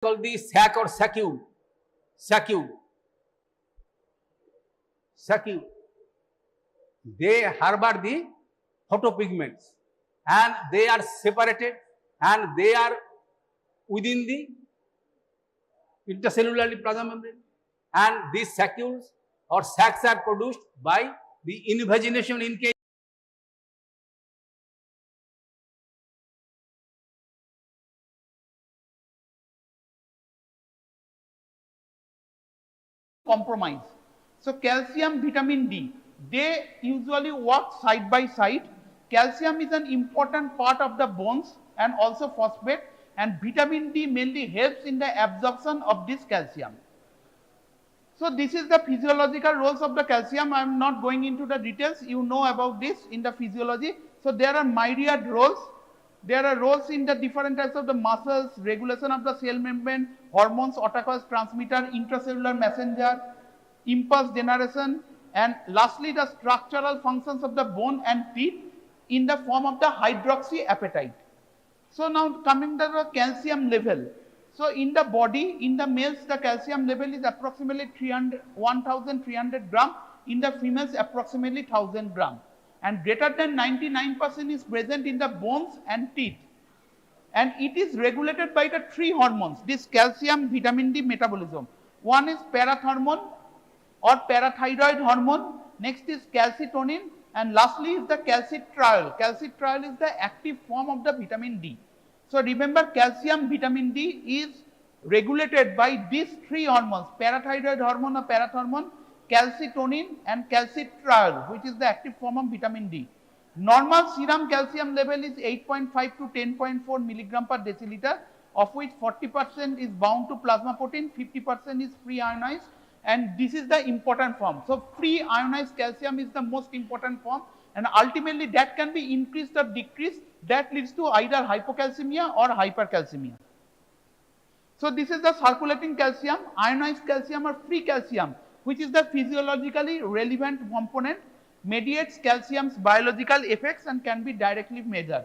called the sac or sacu. They harbor the photopigments and they are separated and they are within the intercellularly plasma membrane, and these sacules or sacs are produced by the invagination in case compromise. So calcium, vitamin D, they usually work side by side. Calcium is an important part of the bones and also phosphate, and vitamin D mainly helps in the absorption of this calcium. So this is the physiological roles of the calcium. I am not going into the details, you know about this in the physiology. So there are myriad roles. There are roles in the different types of the muscles, regulation of the cell membrane, hormones, autophage transmitter, intracellular messenger, impulse generation, and lastly the structural functions of the bone and teeth in the form of the hydroxyapatite. So now coming to the calcium level. So in the body, in the males the calcium level is approximately 1300 gram, in the females approximately 1000 gram. And greater than 99% is present in the bones and teeth, and it is regulated by the three hormones, this calcium vitamin D metabolism. One is parathormone or parathyroid hormone, next is calcitonin, and lastly is the calcitriol. Calcitriol is the active form of the vitamin D. So remember, calcium vitamin D is regulated by these three hormones, parathyroid hormone or parathormone, calcitonin and calcitriol, which is the active form of vitamin D. Normal serum calcium level is 8.5 to 10.4 milligram per deciliter, of which 40% is bound to plasma protein, 50% is free ionized, and this is the important form. So free ionized calcium is the most important form, and ultimately that can be increased or decreased, that leads to either hypocalcemia or hypercalcemia. So this is the circulating calcium, ionized calcium or free calcium, which is the physiologically relevant component, mediates calcium's biological effects and can be directly measured.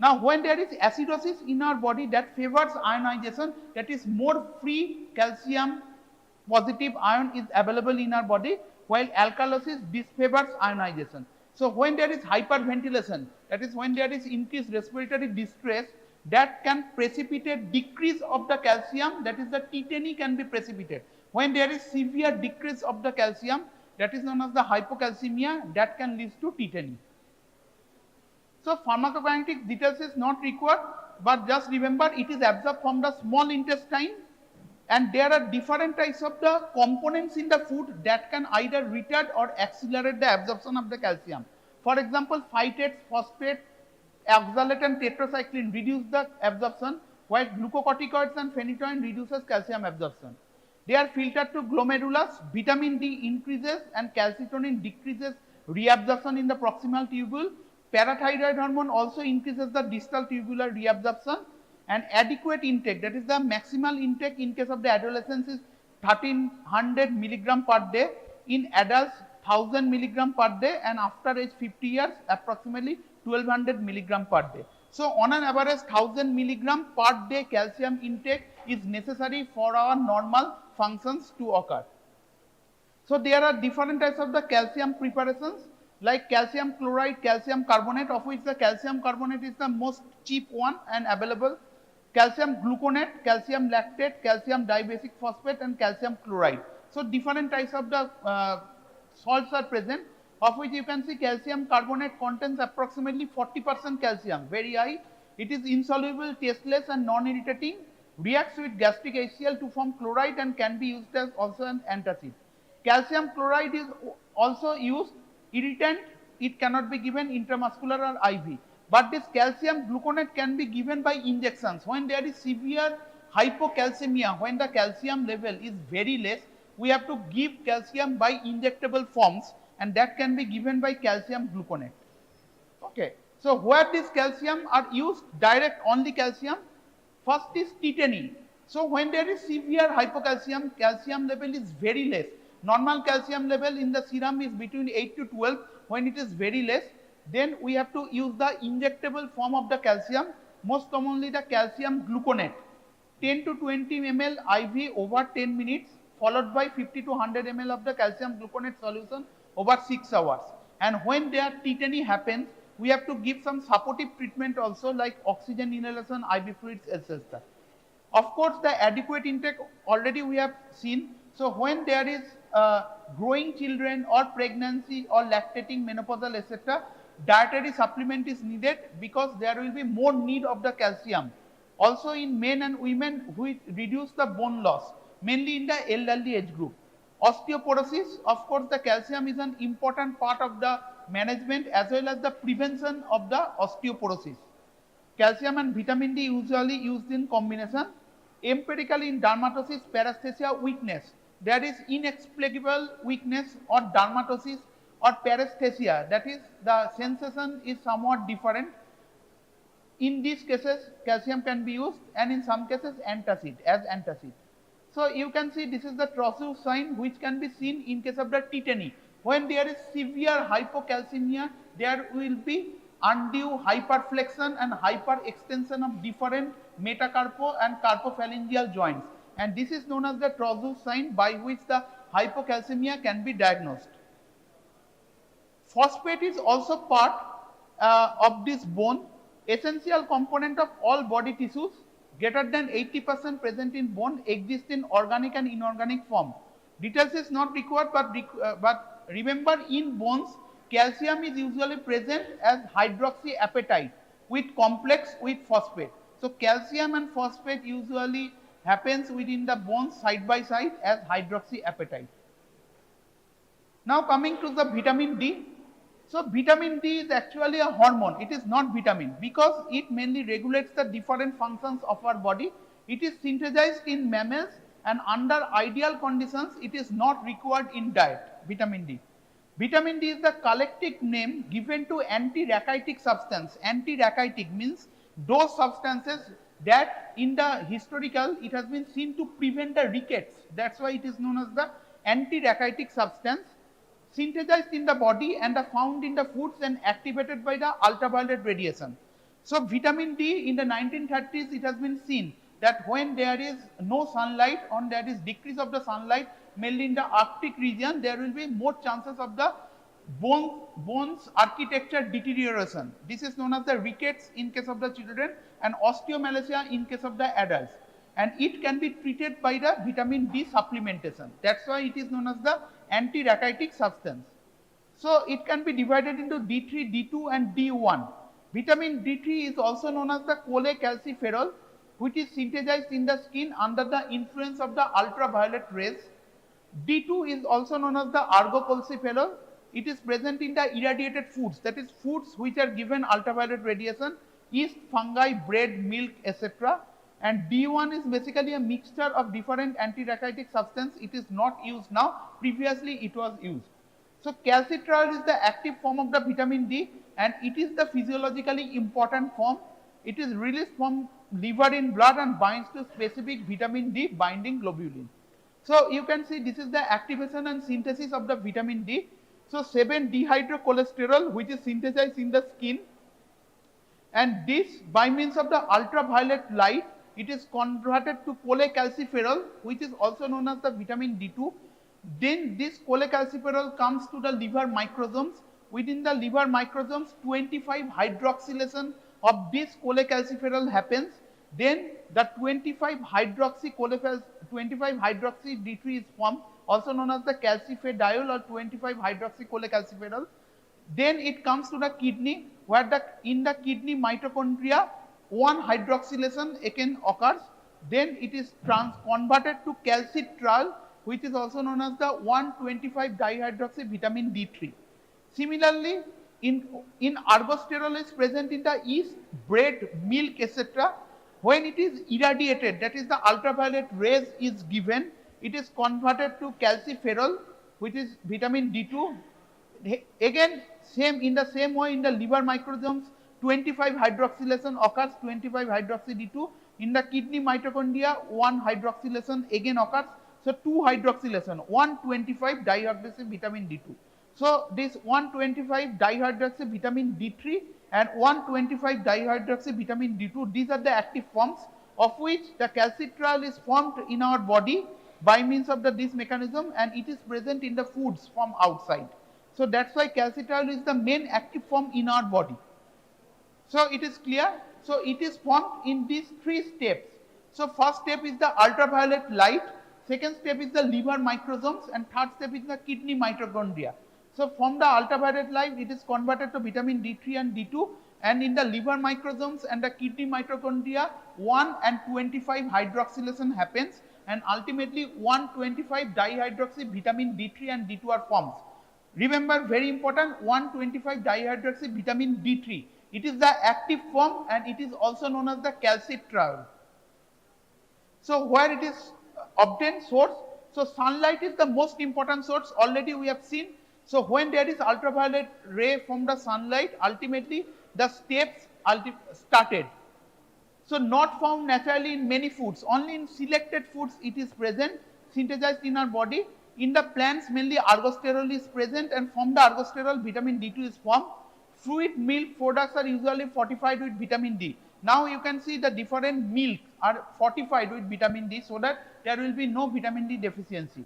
Now when there is acidosis in our body that favors ionization, that is more free calcium positive ion is available in our body, while alkalosis disfavors ionization. So when there is hyperventilation, that is when there is increased respiratory distress, that can precipitate decrease of the calcium, that is the tetany can be precipitated. When there is severe decrease of the calcium, that is known as the hypocalcemia, that can lead to tetany. So pharmacokinetic details is not required, but just remember it is absorbed from the small intestine, and there are different types of the components in the food that can either retard or accelerate the absorption of the calcium. For example, phytates, phosphate, oxalate and tetracycline reduce the absorption, while glucocorticoids and phenytoin reduces calcium absorption. They are filtered to glomerulus, vitamin D increases and calcitonin decreases reabsorption in the proximal tubule. Parathyroid hormone also increases the distal tubular reabsorption, and adequate intake, that is the maximal intake in case of the adolescents is 1300 milligram per day, in adults 1000 milligram per day, and after age 50 years approximately 1200 milligram per day. So on an average 1000 milligram per day calcium intake is necessary for our normal functions to occur. So there are different types of the calcium preparations like calcium chloride, calcium carbonate, of which the calcium carbonate is the most cheap one and available, calcium gluconate, calcium lactate, calcium dibasic phosphate and calcium chloride. So different types of the salts are present, of which you can see calcium carbonate contains approximately 40% calcium, very high. It is insoluble, tasteless and non-irritating, reacts with gastric HCl to form chloride and can be used as also an antacid. Calcium chloride is also used irritant, it cannot be given intramuscular or IV. But this calcium gluconate can be given by injections. When there is severe hypocalcemia, when the calcium level is very less, we have to give calcium by injectable forms, and that can be given by calcium gluconate. Okay. So where this calcium are used, direct only calcium, first is tetany. So when there is severe hypocalcium, calcium level is very less. Normal calcium level in the serum is between 8 to 12, when it is very less, then we have to use the injectable form of the calcium, most commonly the calcium gluconate. 10 to 20 ml IV over 10 minutes, followed by 50 to 100 ml of the calcium gluconate solution over 6 hours. And when their tetany happens, we have to give some supportive treatment also, like oxygen inhalation, IV fluids, etc. Of course, the adequate intake already we have seen. So when there is growing children or pregnancy or lactating, menopausal, etc., dietary supplement is needed, because there will be more need of the calcium. Also in men and women, we reduce the bone loss, mainly in the elderly age group. Osteoporosis, of course, the calcium is an important part of the management as well as the prevention of the osteoporosis. Calcium and vitamin D usually used in combination. Empirically, in dermatosis, paresthesia, weakness, there is inexplicable weakness or dermatosis or paresthesia, that is, the sensation is somewhat different. In these cases, calcium can be used, and in some cases antacid, as antacid. So you can see this is the Trousseau sign, which can be seen in case of the tetany. When there is severe hypocalcemia, there will be undue hyperflexion and hyperextension of different metacarpo and carpophalangeal joints, and this is known as the Trousseau sign, by which the hypocalcemia can be diagnosed. Phosphate is also part of this bone, essential component of all body tissues. Greater than 80% present in bone exist in organic and inorganic form. Details is not required, but remember, in bones, calcium is usually present as hydroxyapatite with complex with phosphate. So calcium and phosphate usually happens within the bones side by side as hydroxyapatite. Now coming to the vitamin D. So vitamin D is actually a hormone. It is not vitamin, because it mainly regulates the different functions of our body. It is synthesized in mammals, and under ideal conditions, it is not required in diet, vitamin D. Vitamin D is the collective name given to anti-rachitic substance. Anti-rachitic means those substances that in the historical it has been seen to prevent the rickets. That's why it is known as the anti-rachitic substance, synthesized in the body and are found in the foods and activated by the ultraviolet radiation. So vitamin D in the 1930s, it has been seen that when there is no sunlight or there is decrease of the sunlight, mainly in the Arctic region, there will be more chances of the bones architecture deterioration. This is known as the rickets in case of the children and osteomalacia in case of the adults, and it can be treated by the vitamin D supplementation. That's why it is known as the anti-rachitic substance. So it can be divided into D3, D2 and D1. Vitamin D3 is also known as the cholecalciferol, which is synthesized in the skin under the influence of the ultraviolet rays. D2 is also known as the argocalciferol. It is present in the irradiated foods, that is foods which are given ultraviolet radiation, yeast, fungi, bread, milk, etc. And D1 is basically a mixture of different anti-rachitic substance. It is not used now. Previously it was used. So calcitriol is the active form of the vitamin D, and it is the physiologically important form. It is released from liver in blood and binds to specific vitamin D binding globulin. So you can see this is the activation and synthesis of the vitamin D. So 7-dehydrocholesterol, which is synthesized in the skin, and this by means of the ultraviolet light, it is converted to cholecalciferol, which is also known as the vitamin D2. Then this cholecalciferol comes to the liver microsomes. Within the liver microsomes, 25 hydroxylation of this cholecalciferol happens. Then the 25 hydroxy D3 is formed, also known as the calcifediol or 25 hydroxy cholecalciferol. Then it comes to the kidney, where in the kidney mitochondria 1 hydroxylation again occurs. Then it is converted to calcitriol, which is also known as the 125 dihydroxy vitamin D3. Similarly, in ergosterol is present in the yeast, bread, milk, etc. When it is irradiated, that is the ultraviolet rays is given, it is converted to calciferol, which is vitamin D2. Again, in the same way in the liver microsomes, 25 hydroxylation occurs, 25 hydroxy D2. In the kidney mitochondria, 1 hydroxylation again occurs. So 2 hydroxylation, 125 dihydroxy vitamin D2. So this 125 dihydroxy vitamin D3 and 125 dihydroxy vitamin D2, these are the active forms. of which the calcitriol is formed in our body by means of this mechanism, and it is present in the foods from outside. So that's why calcitriol is the main active form in our body. So it is clear. So it is formed in these 3 steps. So first step is the ultraviolet light, second step is the liver microsomes, and third step is the kidney mitochondria. So from the ultraviolet light, it is converted to vitamin D3 and D2, and in the liver microsomes and the kidney mitochondria, 1 and 25 hydroxylation happens, and ultimately 125 dihydroxy vitamin D3 and D2 are formed. Remember, very important, 125 dihydroxy vitamin D3. It is the active form and it is also known as the calcitriol. So where it is obtained source? So sunlight is the most important source, already we have seen. So when there is ultraviolet ray from the sunlight, ultimately the steps started. So not found naturally in many foods, only in selected foods it is present, synthesized in our body. In the plants mainly ergosterol is present, and from the ergosterol vitamin D2 is formed. Fruit milk products are usually fortified with vitamin D. Now you can see the different milks are fortified with vitamin D so that there will be no vitamin D deficiency.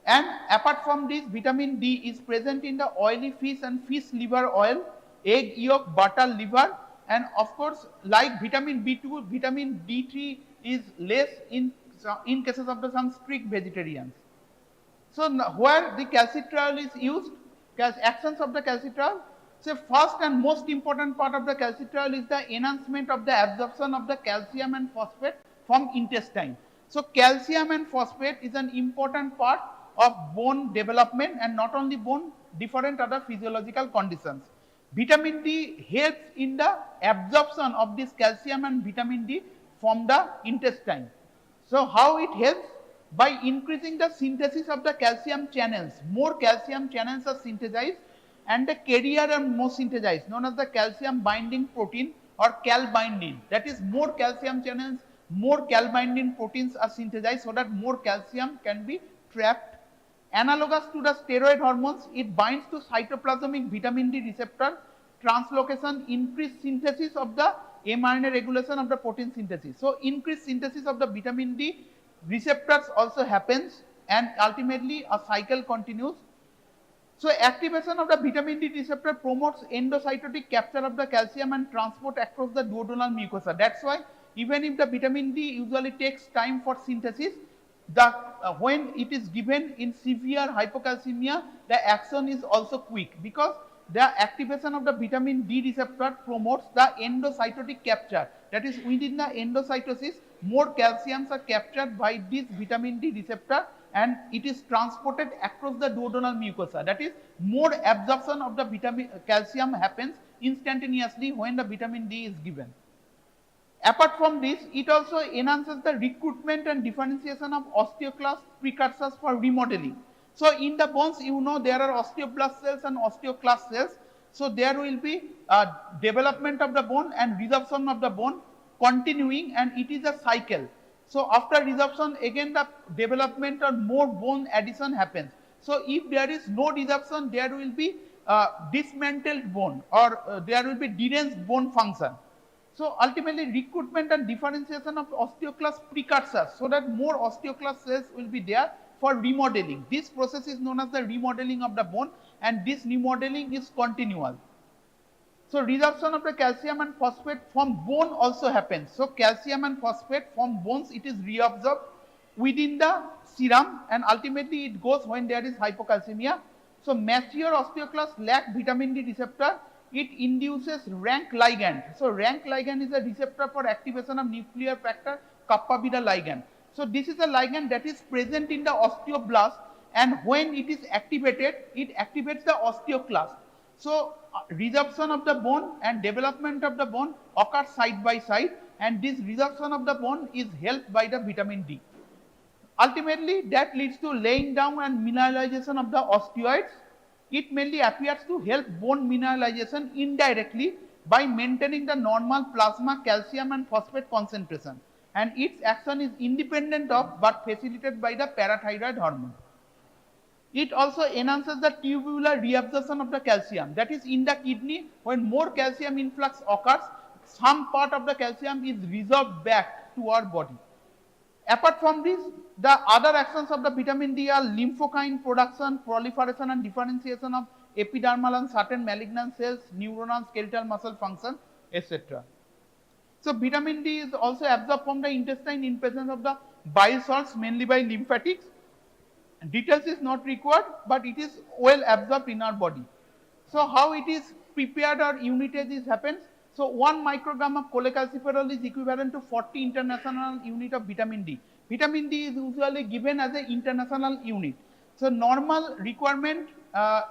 And apart from this, vitamin D is present in the oily fish and fish liver oil, egg yolk, butter, liver, and of course like vitamin B2, vitamin D3 is less in cases of some strict vegetarians. So where the calcitriol is used, actions of the calcitriol. So first and most important part of the calcitriol is the enhancement of the absorption of the calcium and phosphate from intestine. So calcium and phosphate is an important part of bone development, and not only bone, different other physiological conditions. Vitamin D helps in the absorption of this calcium and vitamin D from the intestine. So how it helps? By increasing the synthesis of the calcium channels. More calcium channels are synthesized and the carrier are more synthesized, known as the calcium binding protein or calbindin. That is, more calcium channels, more calbindin proteins are synthesized so that more calcium can be trapped. Analogous to the steroid hormones, it binds to cytoplasmic vitamin D receptor translocation, increased synthesis of the mRNA regulation of the protein synthesis. So increased synthesis of the vitamin D receptors also happens, and ultimately a cycle continues. So activation of the vitamin D receptor promotes endocytotic capture of the calcium and transport across the duodenal mucosa. That's why even if the vitamin D usually takes time for synthesis, when it is given in severe hypocalcemia, the action is also quick, because the activation of the vitamin D receptor promotes the endocytotic capture. That is, within the endocytosis, more calciums are captured by this vitamin D receptor and it is transported across the duodenal mucosa. That is, more absorption of the calcium happens instantaneously when the vitamin D is given. Apart from this, it also enhances the recruitment and differentiation of osteoclast precursors for remodeling. So in the bones, you know, there are osteoblast cells and osteoclast cells. So there will be development of the bone and resorption of the bone continuing, and it is a cycle. So after resorption, again the development or more bone addition happens. So if there is no resorption, there will be dismantled bone, or there will be deranged bone function. So ultimately, recruitment and differentiation of osteoclast precursors, so that more osteoclast cells will be there for remodeling. This process is known as the remodeling of the bone, and this remodeling is continual. So resorption of the calcium and phosphate from bone also happens. So calcium and phosphate from bones, it is reabsorbed within the serum, and ultimately it goes when there is hypocalcemia. So mature osteoclasts lack vitamin D receptor. It induces rank ligand. So rank ligand is a receptor for activation of nuclear factor kappa beta ligand. So this is a ligand that is present in the osteoblast, and when it is activated, it activates the osteoclast. So resorption of the bone and development of the bone occurs side by side, and this resorption of the bone is helped by the vitamin D. Ultimately, that leads to laying down and mineralization of the osteoids. It mainly appears to help bone mineralization indirectly by maintaining the normal plasma calcium and phosphate concentration, and its action is independent of but facilitated by the parathyroid hormone. It also enhances the tubular reabsorption of the calcium. That is, in the kidney, when more calcium influx occurs, some part of the calcium is resorbed back to our body. Apart from this, the other actions of the vitamin D are lymphokine production, proliferation and differentiation of epidermal and certain malignant cells, neuronal, skeletal muscle function, etc. So vitamin D is also absorbed from the intestine in presence of the bile salts, mainly by lymphatics. Details is not required, but it is well absorbed in our body. So how it is prepared or unitage happens? So 1 microgram of cholecalciferol is equivalent to 40 international unit of vitamin D. Vitamin D is usually given as an international unit. So normal requirement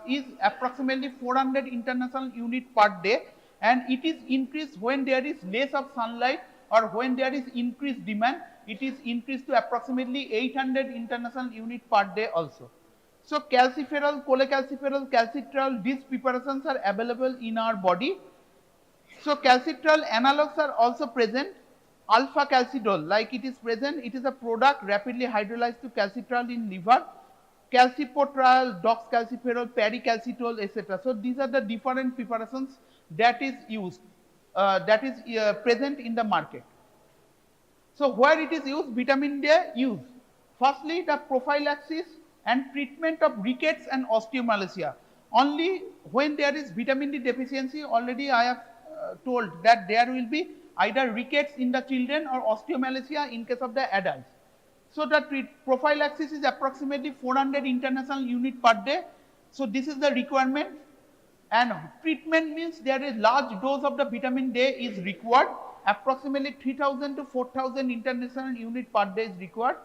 is approximately 400 international unit per day, and it is increased when there is less of sunlight or when there is increased demand. It is increased to approximately 800 international unit per day also. So calciferol, cholecalciferol, calcitriol, these preparations are available in our body. So calcitriol analogs are also present. Alpha calcidol, like it is present, it is a product rapidly hydrolyzed to calcitriol in liver. Calcipotriol, doxcalciferol, pericalcitol, etc. So these are the different preparations that is used, present in the market. So where it is used, vitamin D use. Firstly, the prophylaxis and treatment of rickets and osteomalacia. Only when there is vitamin D deficiency, already I have told that there will be either rickets in the children or osteomalacia in case of the adults. So the prophylaxis is approximately 400 international unit per day. So this is the requirement. And treatment means there is large dose of the vitamin D is required. Approximately 3000 to 4000 international unit per day is required.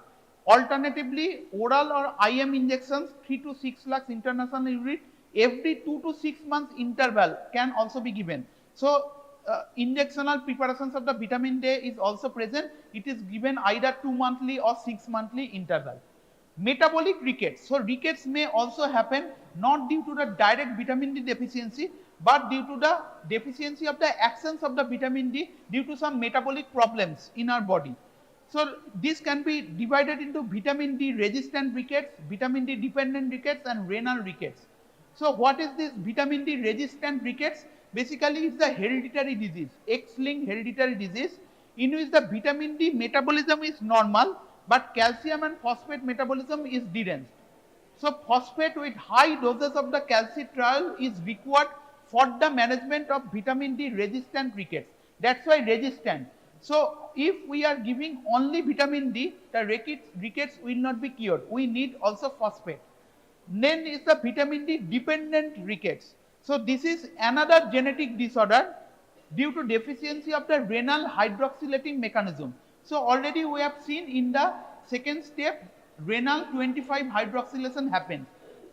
Alternatively, oral or IM injections 3 to 6 lakhs international unit every 2 to 6 months interval can also be given. So injectional preparations of the vitamin D is also present. It is given either 2 monthly or 6 monthly interval. Metabolic rickets. So rickets may also happen not due to the direct vitamin D deficiency, but due to the deficiency of the actions of the vitamin D due to some metabolic problems in our body. So this can be divided into vitamin D resistant rickets, vitamin D dependent rickets and renal rickets. So what is this vitamin D resistant rickets? Basically it's a hereditary disease, X-linked hereditary disease in which the vitamin D metabolism is normal, but calcium and phosphate metabolism is deranged. So phosphate with high doses of the calcitriol is required for the management of vitamin D resistant rickets. That's why resistant. So if we are giving only vitamin D, the rickets will not be cured. We need also phosphate. Then is the vitamin D dependent rickets. So this is another genetic disorder due to deficiency of the renal hydroxylating mechanism. So already we have seen in the second step, renal 25 hydroxylation happens.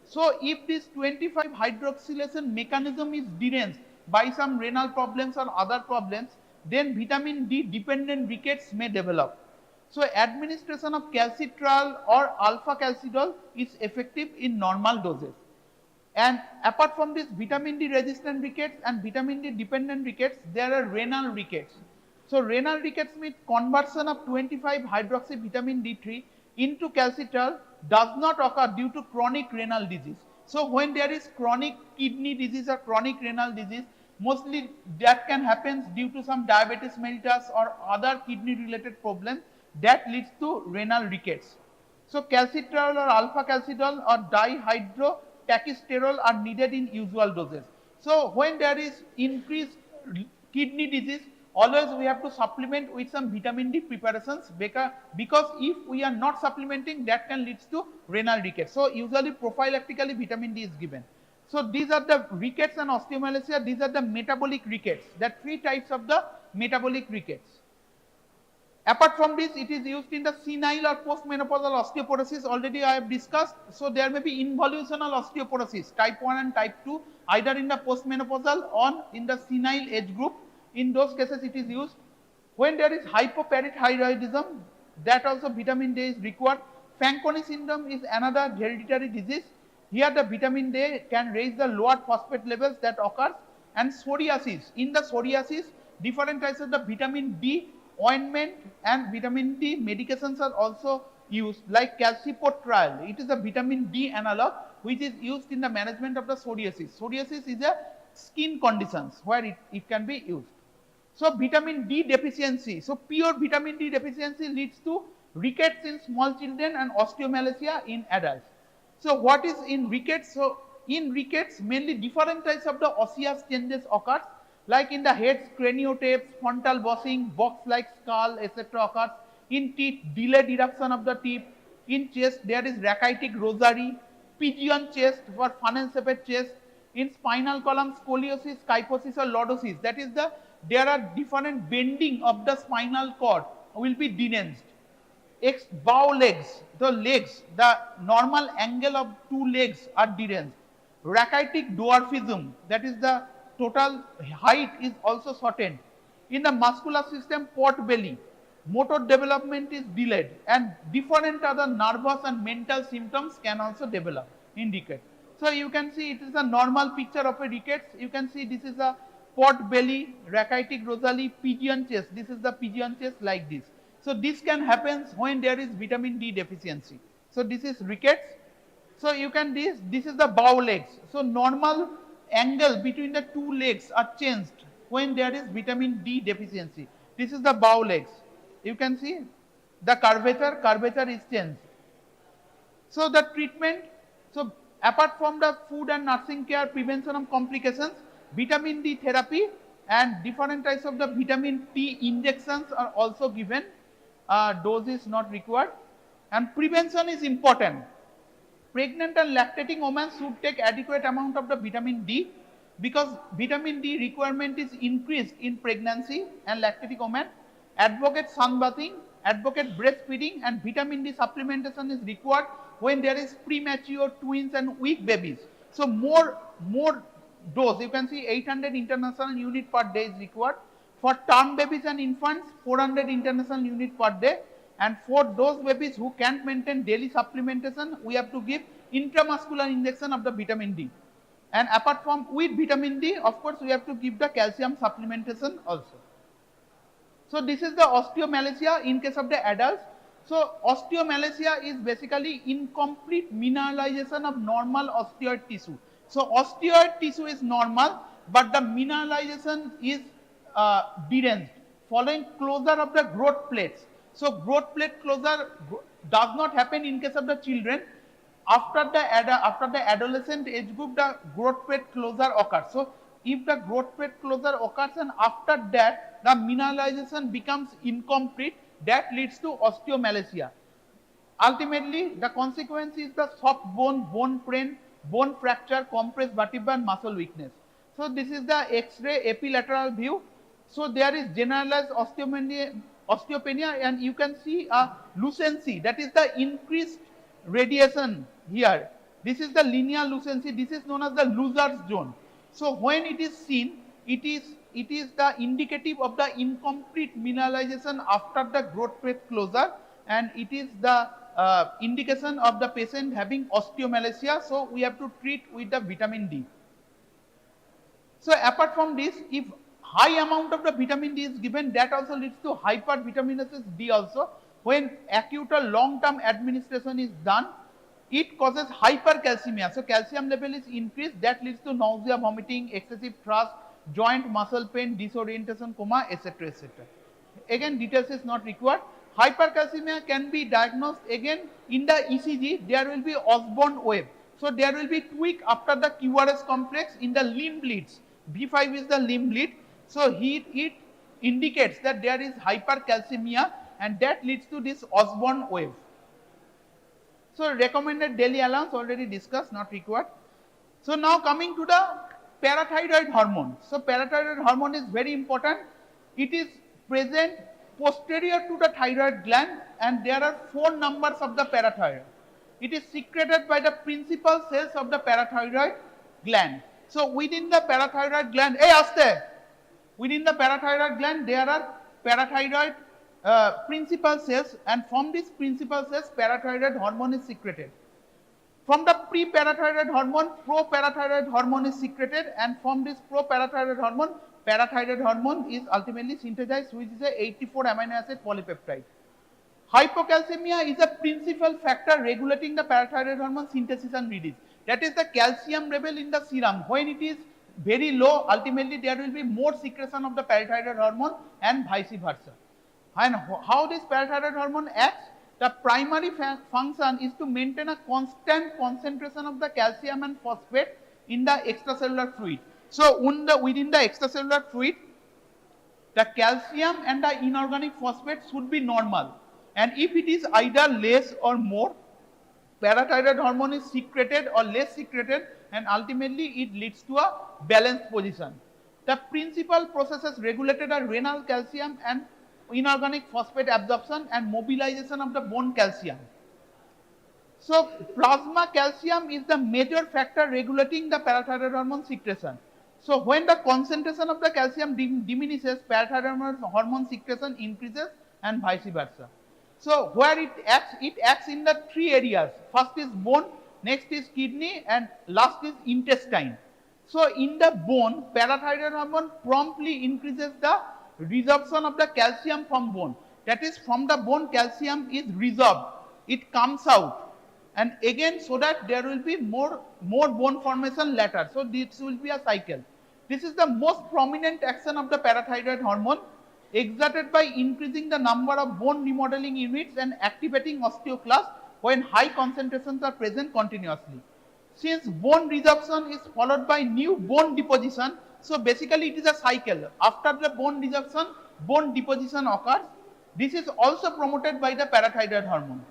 So if this 25 hydroxylation mechanism is deranged by some renal problems or other problems, then vitamin D dependent rickets may develop. So administration of calcitriol or alpha calcidol is effective in normal doses. And apart from this vitamin D resistant rickets and vitamin D dependent rickets, there are renal rickets. So renal rickets means conversion of 25 hydroxy vitamin D3 into calcitriol does not occur due to chronic renal disease. So when there is chronic kidney disease or chronic renal disease, mostly that can happen due to some diabetes mellitus or other kidney related problem that leads to renal rickets. So calcitriol or alpha calcidol or dihydrotachysterol are needed in usual doses. So when there is increased kidney disease, always we have to supplement with some vitamin D preparations because if we are not supplementing, that can lead to renal rickets. So usually prophylactically vitamin D is given. So these are the rickets and osteomalacia. These are the metabolic rickets. There are 3 types of the metabolic rickets. Apart from this, it is used in the senile or postmenopausal osteoporosis. Already I have discussed. So there may be involutional osteoporosis, type 1 and type 2, either in the postmenopausal or in the senile age group. In those cases, it is used. When there is hypoparathyroidism, that also vitamin D is required. Fanconi syndrome is another hereditary disease. Here the vitamin D can raise the lower phosphate levels that occurs. And psoriasis. In the psoriasis, different types of the vitamin D ointment and vitamin D medications are also used, like calcipotriol. It is a vitamin D analog which is used in the management of the psoriasis. Psoriasis is a skin conditions where it can be used. So vitamin D deficiency. So pure vitamin D deficiency leads to rickets in small children and osteomalacia in adults. So what is in rickets? So in rickets, mainly different types of the osseous changes occurs, like in the heads, craniotapes, frontal bossing, box-like skull, etc. occurs. In teeth, delayed eruption of the teeth. In chest, there is rachitic rosary, pigeon chest for funnel-shaped chest. In spinal column, scoliosis, kyphosis or lordosis. That is there are different bending of the spinal cord will be deranged. Bow legs, the normal angle of two legs are deranged. Rachitic dwarfism, that is the total height is also shortened. In the muscular system, pot belly, motor development is delayed, and different other nervous and mental symptoms can also develop in rickets. So you can see it is a normal picture of a rickets. You can see this is a pot belly, rachitic rosary, pigeon chest. This is the pigeon chest like this. So this can happen when there is vitamin D deficiency. So this is rickets. So you can this is the bow legs. So normal angle between the two legs are changed when there is vitamin D deficiency. This is the bow legs. You can see the curvature is changed. So the treatment, so apart from the food and nursing care, prevention of complications, vitamin D therapy and different types of the vitamin T injections are also given. Dose is not required, and prevention is important. Pregnant and lactating women should take adequate amount of the vitamin D, because vitamin D requirement is increased in pregnancy and lactating women. Advocate sunbathing, advocate breastfeeding, and vitamin D supplementation is required when there is premature twins and weak babies. So more dose, you can see 800 international unit per day is required. For term babies and infants, 400 international unit per day, and for those babies who can't maintain daily supplementation, we have to give intramuscular injection of the vitamin D. And apart from with vitamin D, of course, we have to give the calcium supplementation also. So this is the osteomalacia in case of the adults. So osteomalacia is basically incomplete mineralization of normal osteoid tissue. So osteoid tissue is normal, but the mineralization is deranged following closure of the growth plates. So growth plate closure does not happen in case of the children. After the adolescent age group, the growth plate closure occurs. So if the growth plate closure occurs and after that the mineralization becomes incomplete, that leads to osteomalacia. Ultimately, the consequence is the soft bone pain, bone fracture, compressed vertebra and muscle weakness. So this is the X-ray epilateral view. So there is generalized osteopenia, and you can see a lucency, that is the increased radiation here. This is the linear lucency. This is known as the loser's zone. So when it is seen, it is the indicative of the incomplete mineralization after the growth plate closure, and it is the indication of the patient having osteomalacia. So we have to treat with the vitamin D. So apart from this, if high amount of the vitamin D is given, that also leads to hypervitaminosis D also. When acute or long-term administration is done, it causes hypercalcemia. So calcium level is increased, that leads to nausea, vomiting, excessive thrust, joint muscle pain, disorientation, coma, etc. etc. Again, details is not required. Hypercalcemia can be diagnosed again in the ECG. There will be Osborne wave. So there will be tweak after the QRS complex in the limb leads. B5 is the limb lead. So it indicates that there is hypercalcemia, and that leads to this Osborne wave. So recommended daily allowance already discussed, not required. So now coming to the parathyroid hormone. So parathyroid hormone is very important. It is present posterior to the thyroid gland, and there are 4 numbers of the parathyroid. It is secreted by the principal cells of the parathyroid gland. So within the parathyroid gland, within the parathyroid gland there are parathyroid principal cells, and from these principal cells parathyroid hormone is secreted. From the pre-parathyroid hormone, pro-parathyroid hormone is secreted, and from this pro-parathyroid hormone, parathyroid hormone is ultimately synthesized, which is a 84 amino acid polypeptide. Hypocalcemia is a principal factor regulating the parathyroid hormone synthesis and release. That is the calcium level in the serum. When it is very low, ultimately there will be more secretion of the parathyroid hormone and vice versa. And how this parathyroid hormone acts? The primary function is to maintain a constant concentration of the calcium and phosphate in the extracellular fluid. So within the extracellular fluid, the calcium and the inorganic phosphate should be normal. And if it is either less or more, parathyroid hormone is secreted or less secreted, and ultimately it leads to a balanced position. The principal processes regulated are renal calcium and inorganic phosphate absorption and mobilization of the bone calcium. So plasma calcium is the major factor regulating the parathyroid hormone secretion. So when the concentration of the calcium diminishes, parathyroid hormone secretion increases and vice versa. So where it acts in the three areas. First is bone, next is kidney, and last is intestine. So in the bone, parathyroid hormone promptly increases the resorption of the calcium from bone. That is, from the bone calcium is resorbed. It comes out, and again, so that there will be more bone formation later. So this will be a cycle. This is the most prominent action of the parathyroid hormone, exerted by increasing the number of bone remodeling units and activating osteoclast when high concentrations are present continuously. Since bone resorption is followed by new bone deposition, so basically it is a cycle. After the bone resorption, bone deposition occurs. This is also promoted by the parathyroid hormone.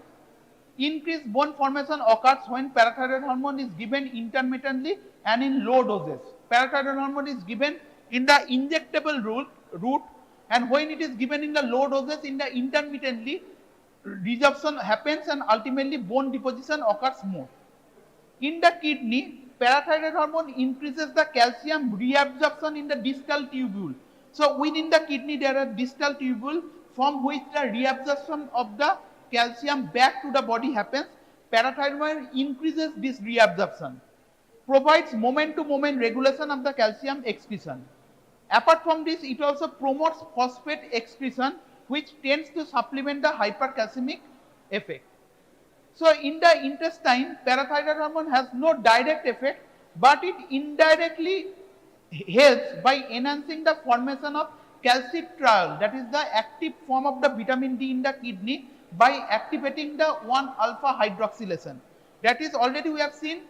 Increased bone formation occurs when parathyroid hormone is given intermittently and in low doses. Parathyroid hormone is given in the injectable route, and when it is given in the low doses, in the intermittently, resorption happens and ultimately bone deposition occurs more. In the kidney, parathyroid hormone increases the calcium reabsorption in the distal tubule. So within the kidney there are distal tubule from which the reabsorption of the calcium back to the body happens. Parathyroid hormone increases this reabsorption, provides moment to moment regulation of the calcium excretion. Apart from this, it also promotes phosphate excretion, which tends to supplement the hypercalcemic effect. So in the intestine, parathyroid hormone has no direct effect, but it indirectly helps by enhancing the formation of calcitriol, that is the active form of the vitamin D in the kidney, by activating the 1-alpha hydroxylation. That is, already we have seen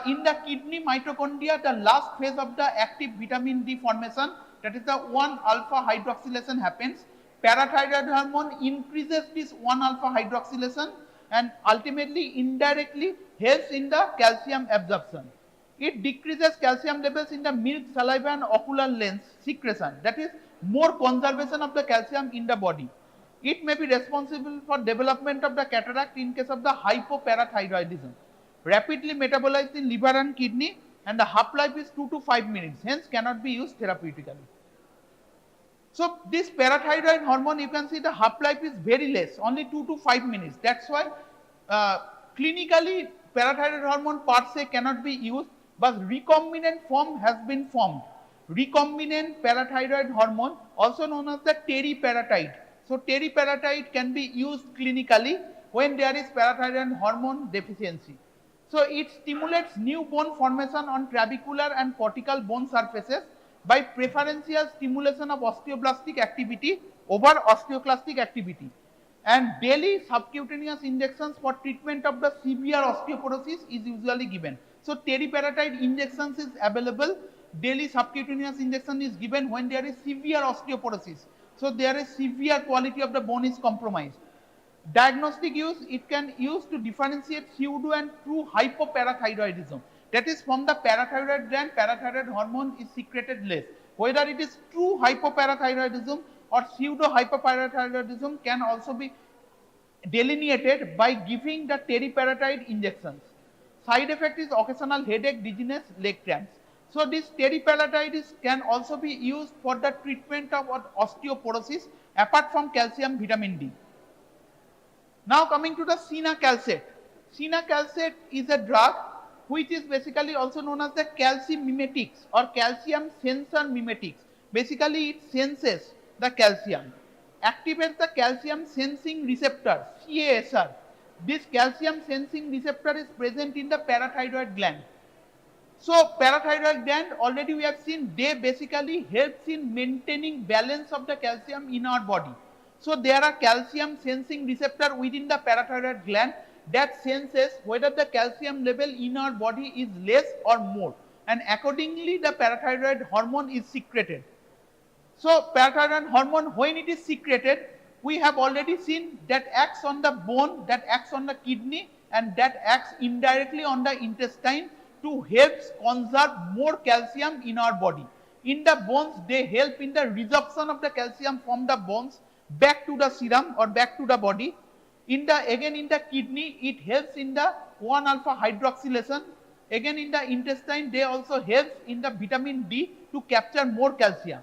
in the kidney mitochondria, the last phase of the active vitamin D formation, that is the 1-alpha hydroxylation happens. Parathyroid hormone increases this 1-alpha hydroxylation and ultimately indirectly helps in the calcium absorption. It decreases calcium levels in the milk, saliva and ocular lens secretion, that is more conservation of the calcium in the body. It may be responsible for development of the cataract in case of the hypoparathyroidism. Rapidly metabolized in liver and kidney, and the half-life is 2 to 5 minutes, hence cannot be used therapeutically. So this parathyroid hormone, you can see the half-life is very less, only 2 to 5 minutes. That's why clinically parathyroid hormone per se cannot be used, but recombinant form has been formed. Recombinant parathyroid hormone, also known as the teriparatide. So teriparatide can be used clinically when there is parathyroid hormone deficiency. So it stimulates new bone formation on trabecular and cortical bone surfaces by preferential stimulation of osteoblastic activity over osteoclastic activity. And daily subcutaneous injections for treatment of the severe osteoporosis is usually given. So teriparatide injections is available. Daily subcutaneous injection is given when there is severe osteoporosis. So there is severe quality of the bone is compromised. Diagnostic use, it can use to differentiate pseudo and true hypoparathyroidism. That is, from the parathyroid gland, parathyroid hormone is secreted less. Whether it is true hypoparathyroidism or pseudo hypoparathyroidism can also be delineated by giving the teriparatide injections. Side effect is occasional headache, dizziness, leg cramps. So this teriparatide can also be used for the treatment of osteoporosis apart from calcium, vitamin D. Now coming to the cinacalcet. Cinacalcet is a drug which is basically also known as the calcimimetics or calcium sensor mimetics. Basically it senses the calcium, activates the calcium sensing receptor, CASR. This calcium sensing receptor is present in the parathyroid gland. So parathyroid gland, already we have seen, they basically helps in maintaining balance of the calcium in our body. So there are calcium sensing receptor within the parathyroid gland that senses whether the calcium level in our body is less or more, and accordingly the parathyroid hormone is secreted. So parathyroid hormone, when it is secreted, we have already seen that acts on the bone, that acts on the kidney, and that acts indirectly on the intestine to help conserve more calcium in our body. In the bones, they help in the resorption of the calcium from the bones back to the serum or back to the body. Again in the kidney, it helps in the 1-alpha hydroxylation. Again in the intestine, they also help in the vitamin D to capture more calcium.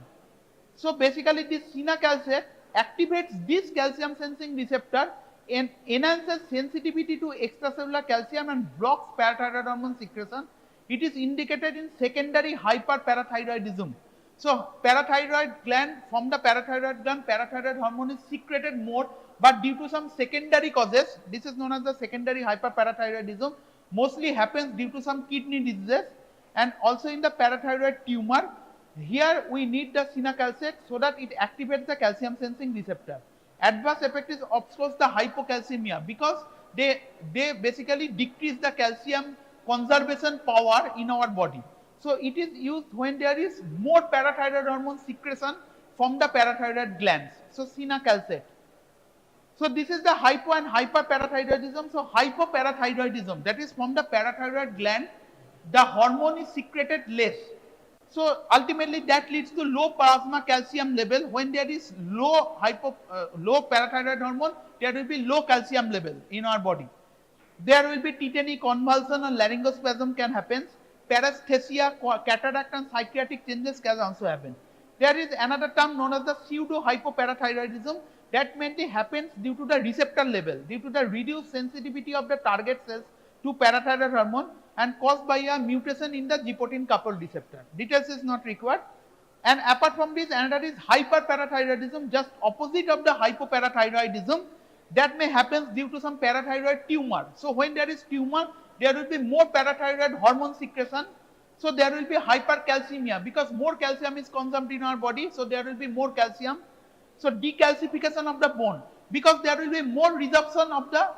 So basically this cinacalcet activates this calcium sensing receptor and enhances sensitivity to extracellular calcium and blocks parathyroid hormone secretion. It is indicated in secondary hyperparathyroidism. So parathyroid gland, from the parathyroid gland, parathyroid hormone is secreted more, but due to some secondary causes, this is known as the secondary hyperparathyroidism, mostly happens due to some kidney diseases and also in the parathyroid tumor. Here we need the cinacalcet so that it activates the calcium sensing receptor. Adverse effect is of course the hypocalcemia, because they basically decrease the calcium conservation power in our body. So it is used when there is more parathyroid hormone secretion from the parathyroid glands. So cinacalcet. So this is the hypo and hyperparathyroidism. So hypoparathyroidism, that is from the parathyroid gland, the hormone is secreted less. So ultimately that leads to low plasma calcium level. When there is low parathyroid hormone, there will be low calcium level in our body. There will be tetany, convulsion and laryngospasm can happen. Paresthesia, cataract and psychiatric changes can also happen. There is another term known as the pseudo hypoparathyroidism that mainly happens due to the receptor level, due to the reduced sensitivity of the target cells to parathyroid hormone and caused by a mutation in the G-protein coupled receptor. Details is not required. And apart from this, another is hyperparathyroidism, just opposite of the hypoparathyroidism, that may happen due to some parathyroid tumor. So when there is tumor, there will be more parathyroid hormone secretion. So there will be hypercalcemia, because more calcium is consumed in our body, so there will be more calcium. So decalcification of the bone, because there will be more resorption of the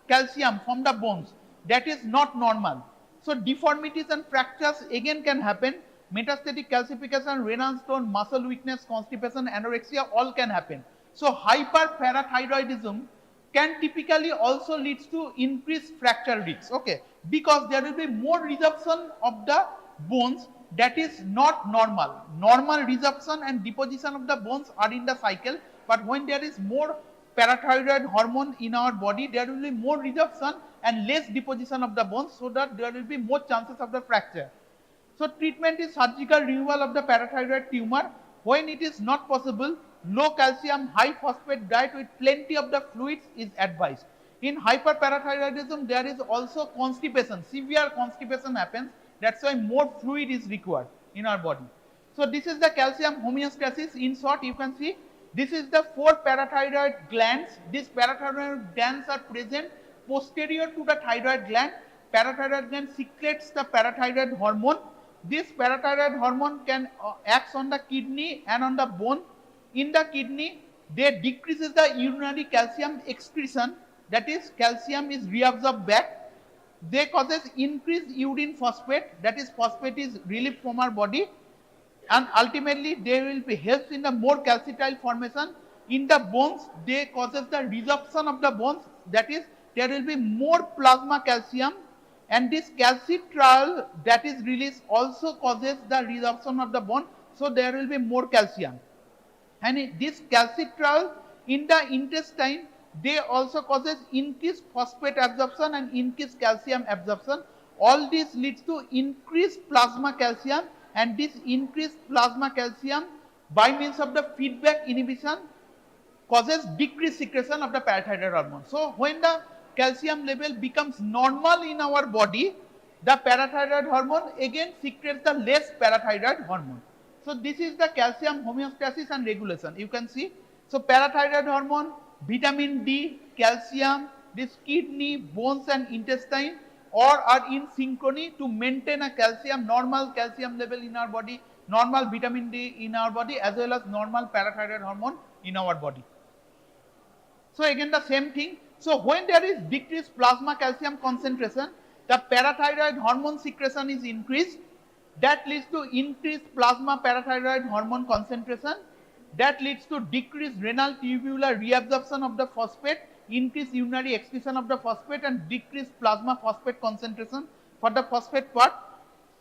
calcium from the bones, that is not normal. So deformities and fractures again can happen. Metastatic calcification, renal stone, muscle weakness, constipation, anorexia, all can happen. So hyperparathyroidism can typically also leads to increased fracture risk, okay, because there will be more resorption of the bones, that is not normal. Normal resorption and deposition of the bones are in the cycle, but when there is more parathyroid hormone in our body, there will be more resorption and less deposition of the bones, so that there will be more chances of the fracture. So treatment is surgical removal of the parathyroid tumor. When it is not possible, low calcium, high phosphate diet with plenty of the fluids is advised. In hyperparathyroidism, there is also constipation, severe constipation happens, that's why more fluid is required in our body. So this is the calcium homeostasis. In short, you can see this is the 4 parathyroid glands. These parathyroid glands are present posterior to the thyroid gland. Parathyroid gland secretes the parathyroid hormone. This parathyroid hormone can acts on the kidney and on the bone. In the kidney, they decreases the urinary calcium excretion, that is calcium is reabsorbed back. They causes increased urine phosphate, that is phosphate is relieved from our body, and ultimately they will be helps in the more calcitile formation. In the bones, they causes the resorption of the bones, that is there will be more plasma calcium, and this calcitriol that is released also causes the resorption of the bone, so there will be more calcium. And this calcitriol in the intestine, they also causes increased phosphate absorption and increased calcium absorption. All this leads to increased plasma calcium, and this increased plasma calcium by means of the feedback inhibition causes decreased secretion of the parathyroid hormone. So when the calcium level becomes normal in our body, the parathyroid hormone again secretes the less parathyroid hormone. So this is the calcium homeostasis and regulation. You can see, so parathyroid hormone, vitamin D, calcium, this kidney, bones and intestine, or are in synchrony to maintain a normal calcium level in our body, normal vitamin D in our body, as well as normal parathyroid hormone in our body. So again the same thing. So when there is decreased plasma calcium concentration, the parathyroid hormone secretion is increased. That leads to increased plasma parathyroid hormone concentration. That leads to decreased renal tubular reabsorption of the phosphate, increased urinary excretion of the phosphate, and decreased plasma phosphate concentration for the phosphate part.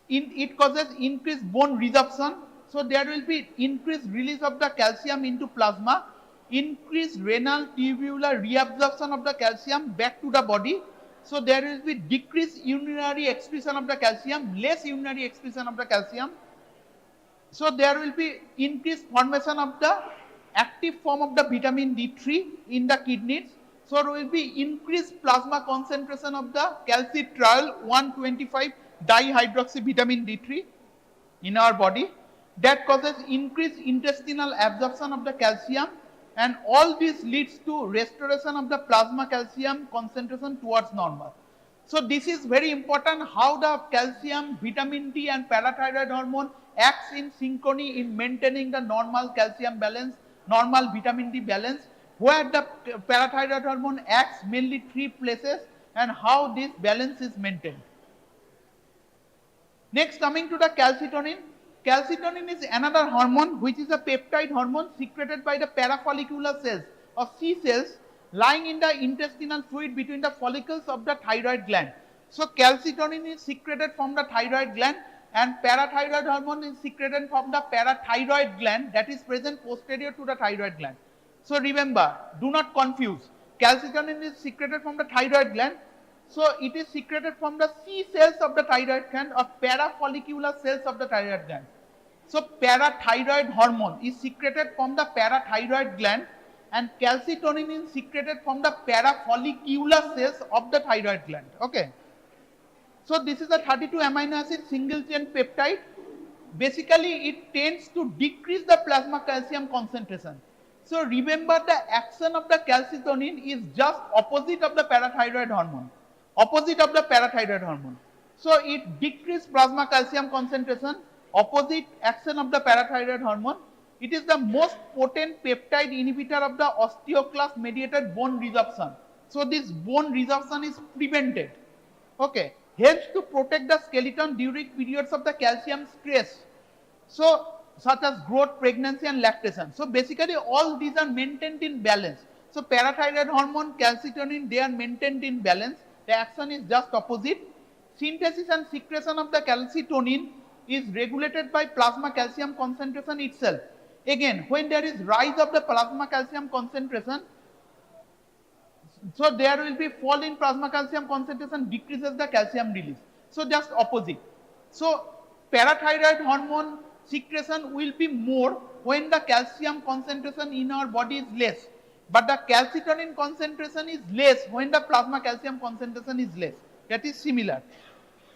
It causes increased bone resorption. So there will be increased release of the calcium into plasma, increased renal tubular reabsorption of the calcium back to the body. So there will be decreased urinary excretion of the calcium, less urinary excretion of the calcium. So there will be increased formation of the active form of the vitamin D3 in the kidneys. So there will be increased plasma concentration of the calcitriol 125 dihydroxy vitamin D3 in our body. That causes increased intestinal absorption of the calcium, and all this leads to restoration of the plasma calcium concentration towards normal. So this is very important, how the calcium, vitamin D and parathyroid hormone acts in synchrony in maintaining the normal calcium balance, normal vitamin D balance, where the parathyroid hormone acts mainly 3 places, and how this balance is maintained. Next, coming to the calcitonin. Calcitonin is another hormone which is a peptide hormone secreted by the parafollicular cells or C cells lying in the intestinal fluid between the follicles of the thyroid gland. So calcitonin is secreted from the thyroid gland, and parathyroid hormone is secreted from the parathyroid gland that is present posterior to the thyroid gland. So remember, do not confuse. Calcitonin is secreted from the thyroid gland. So it is secreted from the C cells of the thyroid gland or parafollicular cells of the thyroid gland. So parathyroid hormone is secreted from the parathyroid gland, and calcitonin is secreted from the parafollicular cells of the thyroid gland. Okay. So this is a 32 amino acid single chain peptide. Basically it tends to decrease the plasma calcium concentration. So remember, the action of the calcitonin is just opposite of the parathyroid hormone. Opposite of the parathyroid hormone. So it decreases plasma calcium concentration, opposite action of the parathyroid hormone. It is the most potent peptide inhibitor of the osteoclast mediated bone resorption. So this bone resorption is prevented. Okay. Helps to protect the skeleton during periods of the calcium stress. So such as growth, pregnancy and lactation. So basically all these are maintained in balance. So parathyroid hormone, calcitonin, they are maintained in balance. The action is just opposite. Synthesis and secretion of the calcitonin is regulated by plasma calcium concentration itself. Again, when there is rise of the plasma calcium concentration, so there will be fall in plasma calcium concentration, decreases the calcium release. So just opposite. So parathyroid hormone secretion will be more when the calcium concentration in our body is less. But the calcitonin concentration is less when the plasma calcium concentration is less. That is similar.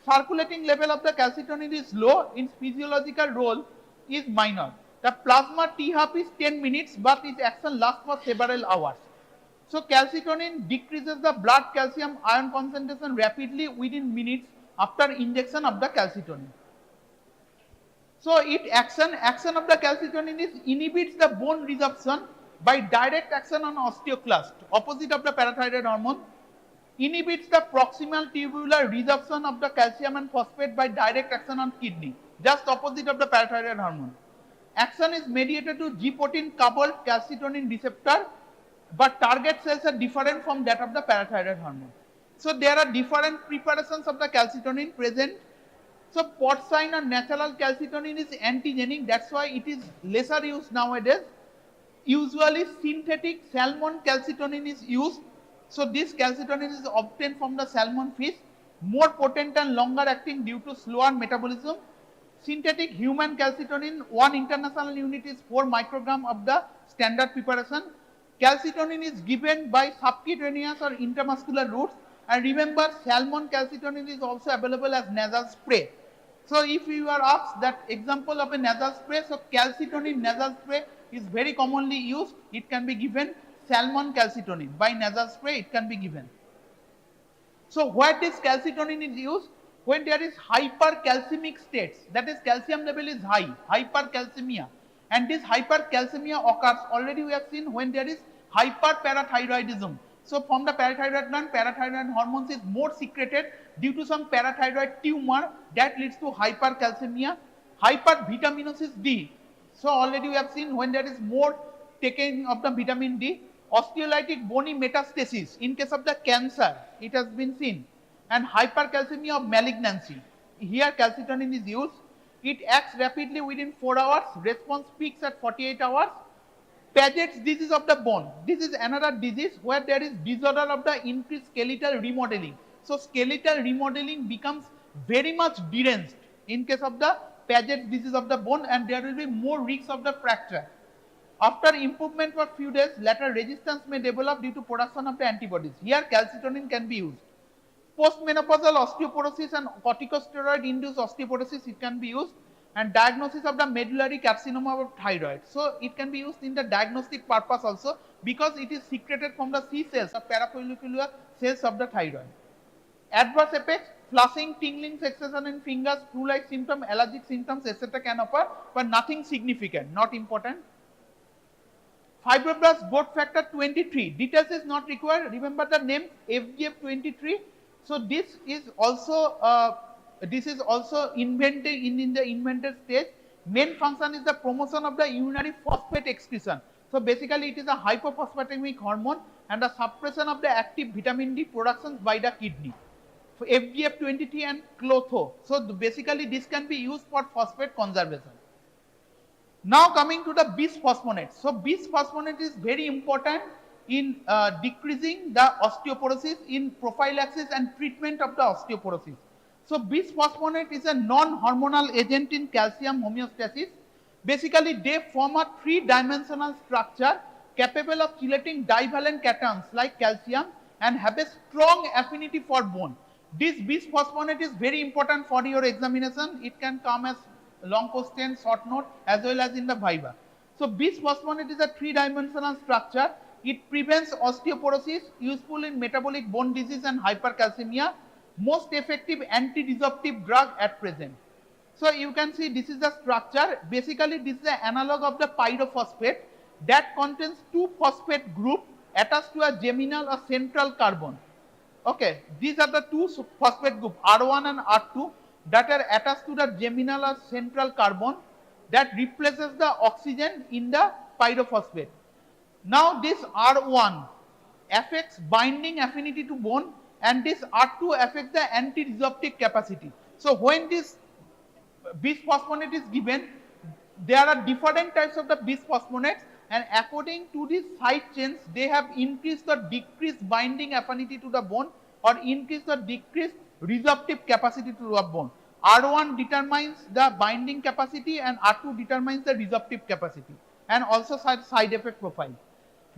Circulating level of the calcitonin is low, its physiological role is minor. The plasma T-half is 10 minutes, but its action lasts for several hours. So calcitonin decreases the blood calcium ion concentration rapidly within minutes after injection of the calcitonin. So action of the calcitonin is inhibits the bone resorption by direct action on osteoclast, opposite of the parathyroid hormone. Inhibits the proximal tubular resorption of the calcium and phosphate by direct action on kidney, just opposite of the parathyroid hormone. Action is mediated to G-protein coupled calcitonin receptor, but target cells are different from that of the parathyroid hormone. So there are different preparations of the calcitonin present. So porcine or natural calcitonin is antigenic, that's why it is lesser used nowadays. Usually synthetic salmon calcitonin is used. So this calcitonin is obtained from the salmon fish, more potent and longer acting due to slower metabolism. Synthetic human calcitonin, 1 international unit is 4 microgram of the standard preparation. Calcitonin is given by subcutaneous or intramuscular routes, and remember, salmon calcitonin is also available as nasal spray. So if you are asked that example of a nasal spray, so calcitonin nasal spray is very commonly used. It can be given salmon calcitonin by nasal spray, it can be given. So where this calcitonin is used? When there is hypercalcemic states, that is calcium level is high, hypercalcemia. And this hypercalcemia occurs, already we have seen, when there is hyperparathyroidism. So from the parathyroid gland, parathyroid hormones is more secreted due to some parathyroid tumor that leads to hypercalcemia. Hypervitaminosis D. So already we have seen when there is more taking of the vitamin D. Osteolytic bony metastasis in case of the cancer, it has been seen. And hypercalcemia of malignancy. Here calcitonin is used. It acts rapidly within 4 hours. Response peaks at 48 hours. Paget's disease of the bone. This is another disease where there is disorder of the increased skeletal remodeling. So skeletal remodeling becomes very much deranged in case of the Paget's disease of the bone, and there will be more risks of the fracture. After improvement for few days, later resistance may develop due to production of the antibodies. Here calcitonin can be used. Postmenopausal osteoporosis and corticosteroid-induced osteoporosis, it can be used. And diagnosis of the medullary carcinoma of thyroid. So it can be used in the diagnostic purpose also, because it is secreted from the C cells, the parafollicular cells of the thyroid. Adverse effects: flushing, tingling, sensation in fingers, flu-like symptoms, allergic symptoms, etc. can occur, but nothing significant, not important. Fibroblast growth factor 23. Details is not required. Remember the name FGF23. So this is also invented in the invented stage. Main function is the promotion of the urinary phosphate excretion. So basically it is a hypophosphatemic hormone and the suppression of the active vitamin D production by the kidney. So FGF23 and clotho. So basically this can be used for phosphate conservation. Now coming to the bisphosphonate. So bisphosphonate is very important in decreasing the osteoporosis, in prophylaxis and treatment of the osteoporosis. So bisphosphonate is a non-hormonal agent in calcium homeostasis. Basically they form a three-dimensional structure capable of chelating divalent cations like calcium and have a strong affinity for bone. This bisphosphonate is very important for your examination. It can come as long question, short note, as well as in the viva. So bisphosphonate is a three-dimensional structure. It prevents osteoporosis, useful in metabolic bone disease and hypercalcemia. Most effective anti-disruptive drug at present. So you can see this is the structure. Basically this is the analog of the pyrophosphate that contains two phosphate group attached to a geminal or central carbon. Okay, these are the two phosphate group R1 and R2 that are attached to the geminal or central carbon that replaces the oxygen in the pyrophosphate. Now this R1 affects binding affinity to bone and this R2 affects the anti-resorptive capacity. So when this bisphosphonate is given, there are different types of the bisphosphonates, and according to these side chains, they have increased or decreased binding affinity to the bone or increased or decreased resorptive capacity to the bone. R1 determines the binding capacity and R2 determines the resorptive capacity and also side effect profile.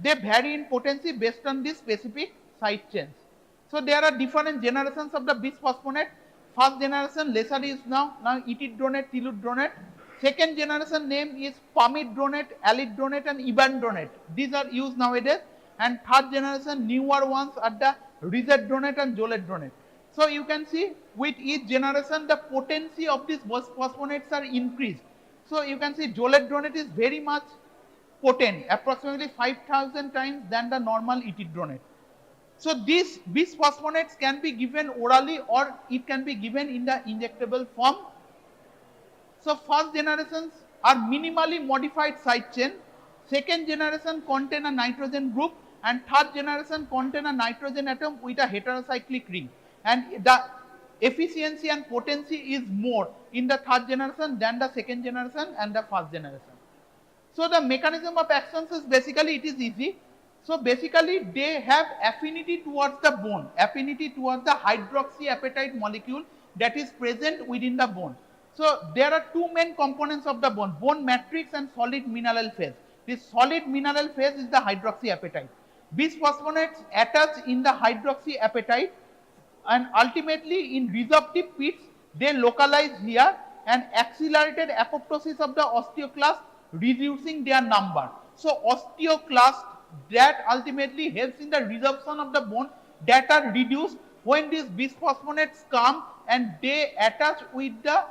They vary in potency based on these specific side chains. So there are different generations of the bisphosphonate. First generation lesser is now etidronate, telludronate. Second generation name is pamidronate, alidronate and ibandronate. These are used nowadays. And third generation newer ones are the risedronate and zoledronate. So you can see with each generation the potency of these bisphosphonates are increased. So you can see zoledronate is very much potent, approximately 5,000 times than the normal etidronate. So these bisphosphonates can be given orally or it can be given in the injectable form. So first generations are minimally modified side chain, second generation contain a nitrogen group and third generation contain a nitrogen atom with a heterocyclic ring. And the efficiency and potency is more in the third generation than the second generation and the first generation. So the mechanism of actions is basically it is easy. So basically they have affinity towards the bone, affinity towards the hydroxyapatite molecule that is present within the bone. So there are two main components of the bone matrix and solid mineral phase. This solid mineral phase is the hydroxyapatite. Bisphosphonates attach in the hydroxyapatite and ultimately in resorptive pits they localize here and accelerated apoptosis of the osteoclast, reducing their number. So osteoclast that ultimately helps in the resorption of the bone that are reduced when these bisphosphonates come and they attach with the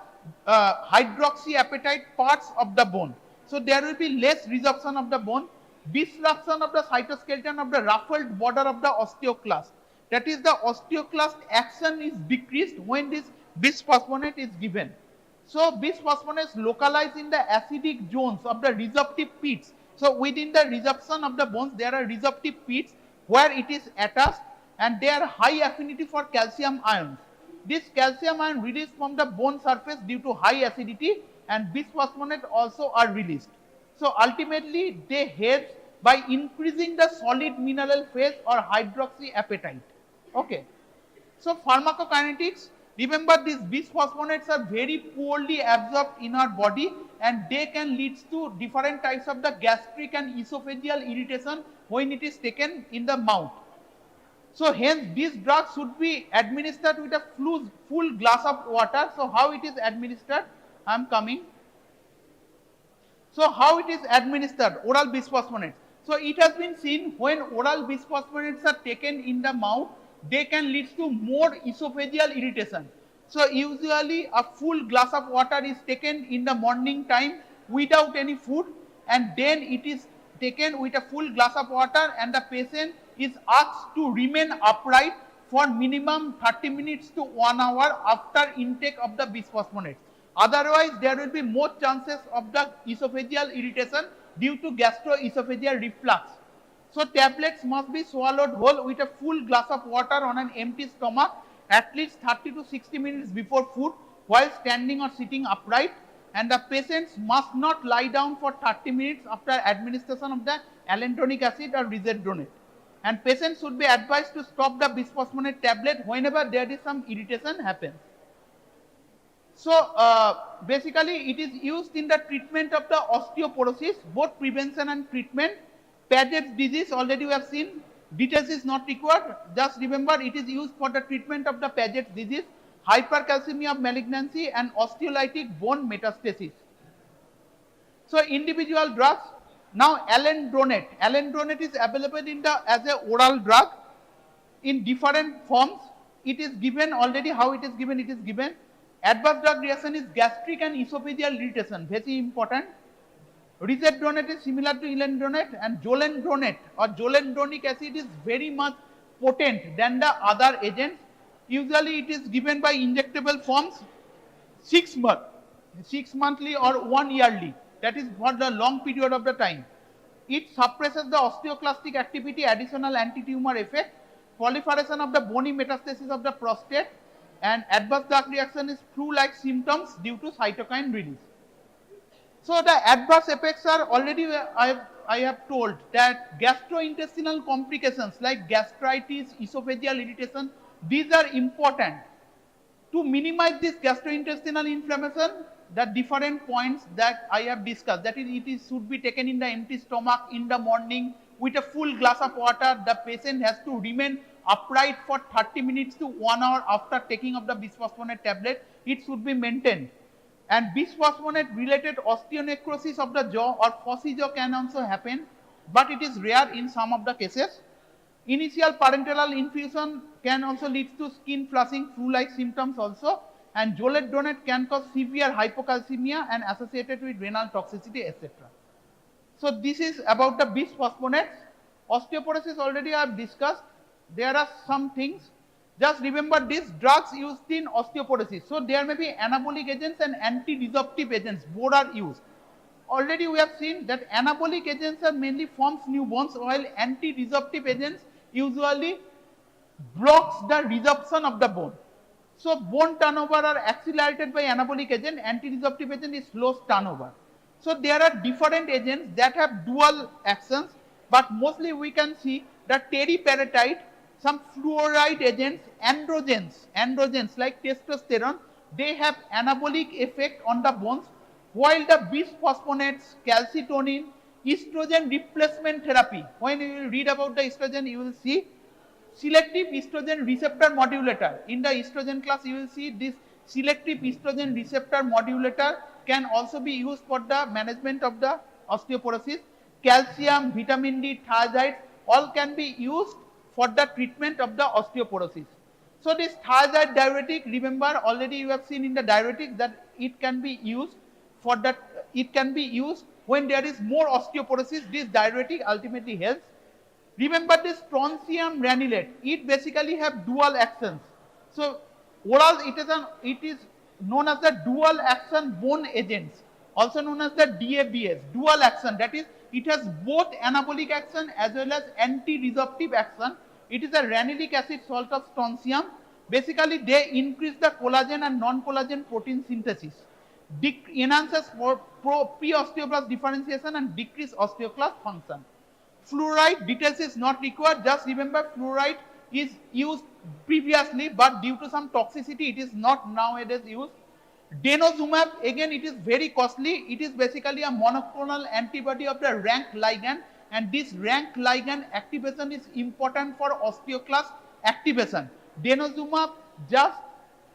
hydroxyapatite parts of the bone. So there will be less resorption of the bone, disruption of the cytoskeleton of the ruffled border of the osteoclast. That is, the osteoclast action is decreased when this bisphosphonate is given. So bisphosphonates localize in the acidic zones of the resorptive pits. So within the resorption of the bones, there are resorptive pits where it is attached, and they are high affinity for calcium ions. This calcium ion released from the bone surface due to high acidity, and bisphosphonate also are released. So ultimately they help by increasing the solid mineral phase or hydroxyapatite. Okay. So pharmacokinetics, remember these bisphosphonates are very poorly absorbed in our body, and they can lead to different types of the gastric and esophageal irritation when it is taken in the mouth. So hence these drugs should be administered with a full glass of water. So how it is administered? I am coming. So how it is administered? Oral bisphosphonates. So it has been seen when oral bisphosphonates are taken in the mouth, they can lead to more esophageal irritation. So usually a full glass of water is taken in the morning time without any food, and then it is taken with a full glass of water, and the patient is asked to remain upright for minimum 30 minutes to 1 hour after intake of the bisphosphonates. Otherwise, there will be more chances of the esophageal irritation due to gastroesophageal reflux. So tablets must be swallowed whole with a full glass of water on an empty stomach at least 30 to 60 minutes before food while standing or sitting upright, and the patients must not lie down for 30 minutes after administration of the alendronic acid or risedronate. And patients should be advised to stop the bisphosphonate tablet whenever there is some irritation happens. So basically it is used in the treatment of the osteoporosis, both prevention and treatment. Paget's disease already we have seen, details is not required, just remember it is used for the treatment of the Paget's disease, hypercalcemia of malignancy and osteolytic bone metastasis. So individual drugs, now alendronate. Alendronate is available in the as a oral drug in different forms. It is given already, how it is given, it is given. Adverse drug reaction is gastric and esophageal irritation, very important. Risedronate is similar to alendronate, and zolendronate or zolendronic acid is very much potent than the other agents. Usually it is given by injectable forms 6 monthly or 1 yearly. That is for the long period of the time. It suppresses the osteoclastic activity, additional anti-tumor effect, proliferation of the bony metastasis of the prostate, and adverse drug reaction is flu-like symptoms due to cytokine release. So the adverse effects are already I have told that gastrointestinal complications like gastritis, esophageal irritation, these are important. To minimize this gastrointestinal inflammation, the different points that I have discussed, that is, it should be taken in the empty stomach in the morning with a full glass of water. The patient has to remain upright for 30 minutes to 1 hour after taking of the bisphosphonate tablet. It should be maintained. And bisphosphonate related osteonecrosis of the jaw or phossy jaw can also happen, but it is rare in some of the cases. Initial parenteral infusion can also lead to skin flushing, flu-like symptoms also, and zoledronate can cause severe hypocalcemia and associated with renal toxicity, etc. So this is about the bisphosphonates. Osteoporosis already I have discussed. There are some things. Just remember these drugs used in osteoporosis. So there may be anabolic agents and anti-resorptive agents, both are used. Already we have seen that anabolic agents are mainly forms new bones, while anti-resorptive agents usually blocks the resorption of the bone. So bone turnover are accelerated by anabolic agent, anti-resorptive agent is slow turnover. So there are different agents that have dual actions, but mostly we can see that teriparatide, some fluoride agents, androgens like testosterone, they have anabolic effect on the bones, while the bisphosphonates, calcitonin, estrogen replacement therapy, when you will read about the estrogen, you will see selective estrogen receptor modulator. In the estrogen class, you will see this selective estrogen receptor modulator can also be used for the management of the osteoporosis. Calcium, vitamin D, thiazides, all can be used for the treatment of the osteoporosis. So this thiazide diuretic, remember already you have seen in the diuretic that it can be used for that, it can be used when there is more osteoporosis. This diuretic ultimately helps. Remember this strontium ranelate, it basically have dual actions. So oral, it is known as the dual action bone agents, also known as the DABS, dual action, that is it has both anabolic action as well as anti-resorptive action. It is a ranelic acid salt of strontium. Basically they increase the collagen and non-collagen protein synthesis, enhances pre-osteoblast differentiation and decrease osteoclast function. Fluoride details is not required, just remember fluoride is used previously but due to some toxicity it is not nowadays used. Denosumab, again it is very costly, it is basically a monoclonal antibody of the rank ligand, and this rank ligand activation is important for osteoclast activation. Denosumab just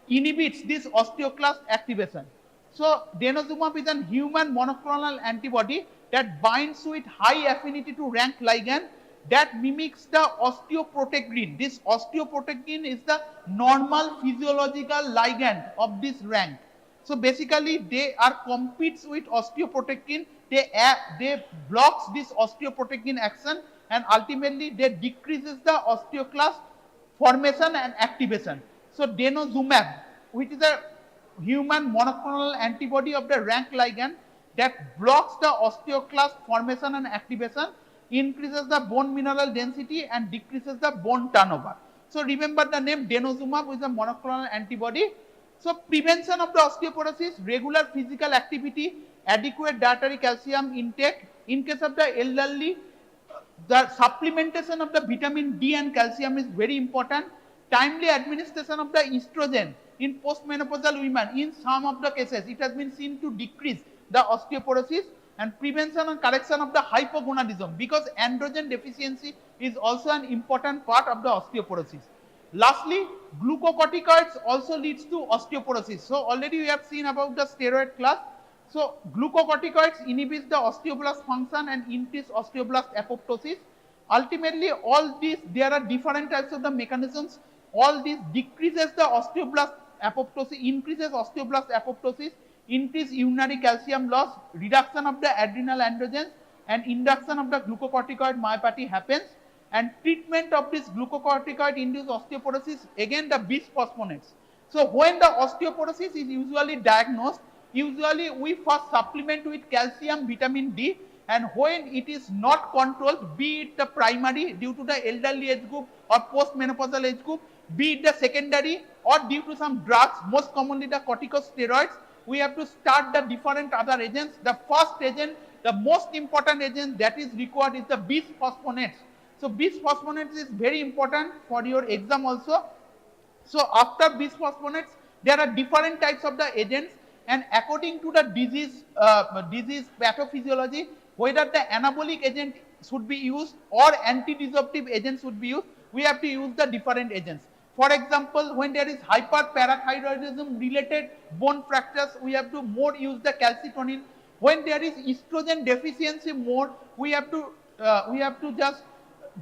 inhibits this osteoclast activation. So denosumab is a human monoclonal antibody that binds with high affinity to rank ligand that mimics the osteoprotectin. This osteoprotectin is the normal physiological ligand of this rank. So basically they are competes with osteoprotectin, they blocks this osteoprotectin action and ultimately they decreases the osteoclast formation and activation. So denosumab, which is a human monoclonal antibody of the rank ligand that blocks the osteoclast formation and activation, increases the bone mineral density and decreases the bone turnover. So remember the name denosumab is a monoclonal antibody. So prevention of the osteoporosis, regular physical activity, adequate dietary calcium intake. In case of the elderly, the supplementation of the vitamin D and calcium is very important. Timely administration of the estrogen in postmenopausal women, in some of the cases it has been seen to decrease the osteoporosis, and prevention and correction of the hypogonadism, because androgen deficiency is also an important part of the osteoporosis. Lastly, glucocorticoids also leads to osteoporosis. So already we have seen about the steroid class. So glucocorticoids inhibits the osteoblast function and increase osteoblast apoptosis. Ultimately all these, there are different types of the mechanisms. All this decreases the osteoblast apoptosis, increases osteoblast apoptosis, increase urinary calcium loss, reduction of the adrenal androgens and induction of the glucocorticoid myopathy happens. And treatment of this glucocorticoid induced osteoporosis, again the bisphosphonates. So when the osteoporosis is usually diagnosed, usually we first supplement with calcium, vitamin D, and when it is not controlled, be it the primary due to the elderly age group or postmenopausal age group, be it the secondary or due to some drugs, most commonly the corticosteroids, we have to start the different other agents. The first agent, the most important agent that is required is the bisphosphonates. So bisphosphonates is very important for your exam also. So after bisphosphonates, there are different types of the agents, and according to the disease pathophysiology, whether the anabolic agent should be used or anti-disruptive agents should be used, we have to use the different agents. For example, when there is hyperparathyroidism related bone fractures, we have to more use the calcitonin. When there is estrogen deficiency more, we have to just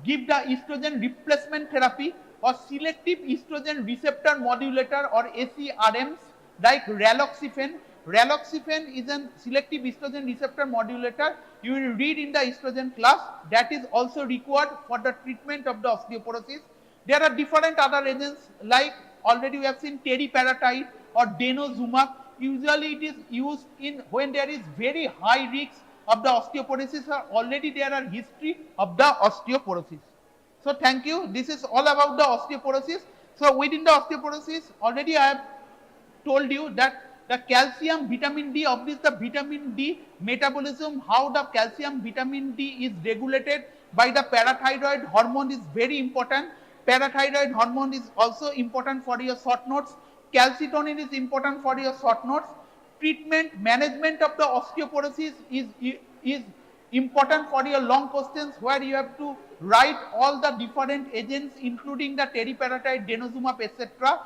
give the estrogen replacement therapy or selective estrogen receptor modulator or ACRMs like raloxifene. Raloxifene is a selective estrogen receptor modulator. You will read in the estrogen class, that is also required for the treatment of the osteoporosis. There are different other agents like already we have seen teriparatide or denosumab. Usually it is used in when there is very high risk of the osteoporosis, or already there are history of the osteoporosis. So thank you. This is all about the osteoporosis. So within the osteoporosis, already I have told you that the calcium, vitamin D, of this the vitamin D metabolism, how the calcium, vitamin D is regulated by the parathyroid hormone is very important. Parathyroid hormone is also important for your short notes. Calcitonin is important for your short notes. Treatment, management of the osteoporosis is important for your long questions, where you have to write all the different agents including the teriparatide, denosumab, etc.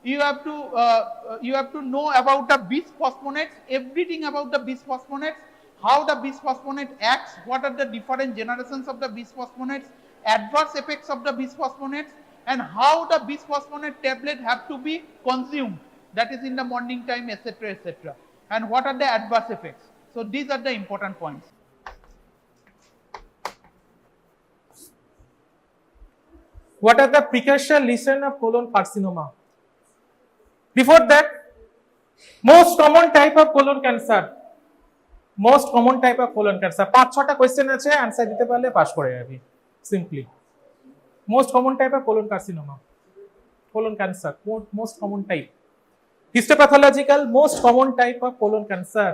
You have to know about the bisphosphonates, everything about the bisphosphonates, how the bisphosphonate acts, what are the different generations of the bisphosphonates, adverse effects of the bisphosphonates, and how the bisphosphonate tablet have to be consumed, that is in the morning time, etc., etc., and what are the adverse effects. So these are the important points. What are the precursor lesion of colon carcinoma? Before that, most common type of colon cancer. Most common type of colon cancer. 5-6টা question আছে, answer দিতে পারলে pass করে যাবি simply. Most common type of colon carcinoma. Colon cancer, most common type. Histopathological, most common type of colon cancer.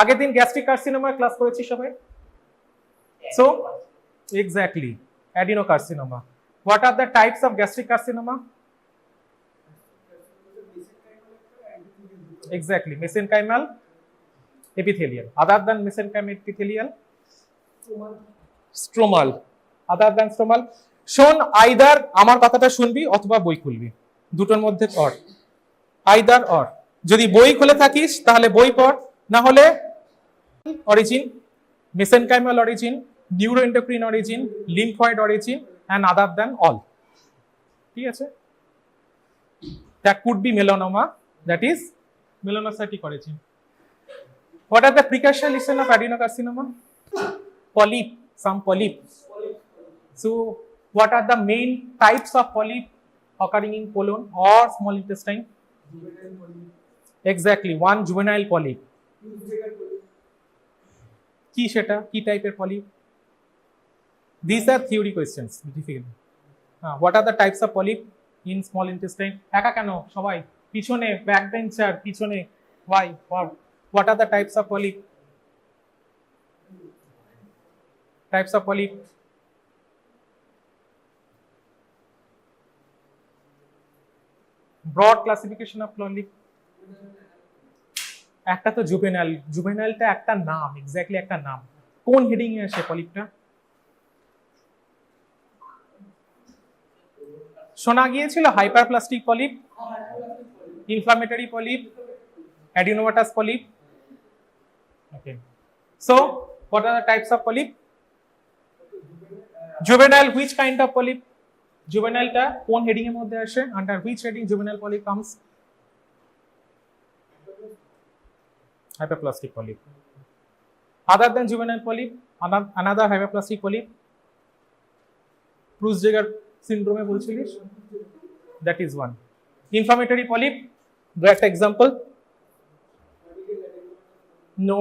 আগের দিন gastric carcinoma class করেছি সবাই। So, exactly, adenocarcinoma. What are the types of gastric carcinoma? Exactly, mesenchymal, epithelial. Other than mesenchymal epithelial, stromal. Other than stromal, শোন either আমার কথাটা শুনবি অথবা বই খুলবি, দুটোর মধ্যে পড়। আইদার অর, যদি বই খুলে থাকিস তাহলে বই পড়, না হলে origin, mesenchymal origin, neuroendocrine origin, lymphoid origin, and other than all. ঠিক আছে? That could be melanoma, that is melanocytic origin. What are the precursor lesion of adenocarcinoma? Polyp, some polyp. So, what are the main types of polyp occurring in colon or small intestine? Exactly, one juvenile polyp. কি সেটা, কি টাইপের polyp? These are theory questions, difficult. What are the types of polyp in small intestine? একা কেন সবাই পিছনে, back bencher পিছনে, why? What are the types of polyp? Types of polyp. Broad classification of polyp. একটা তো juvenile, জুভেনাইলটা একটা নাম, exactly একটা নাম। কোন হেডিং এ আসে পলিপটা? শোনা গিয়েছিল hyperplastic polyp, inflammatory polyp, adenomatous polyp. Okay, so what are the types of polyp? Juvenile, which kind of polyp? Juvenile-টা কোন হেডিং এর মধ্যে আসে? Under which heading juvenile polyp comes? Hyperplastic polyp. Other than juvenile polyp, another hyperplastic polyp, Creutzfeldt syndrome বলছিলিস, that is one. Inflammatory polyp, great example. No.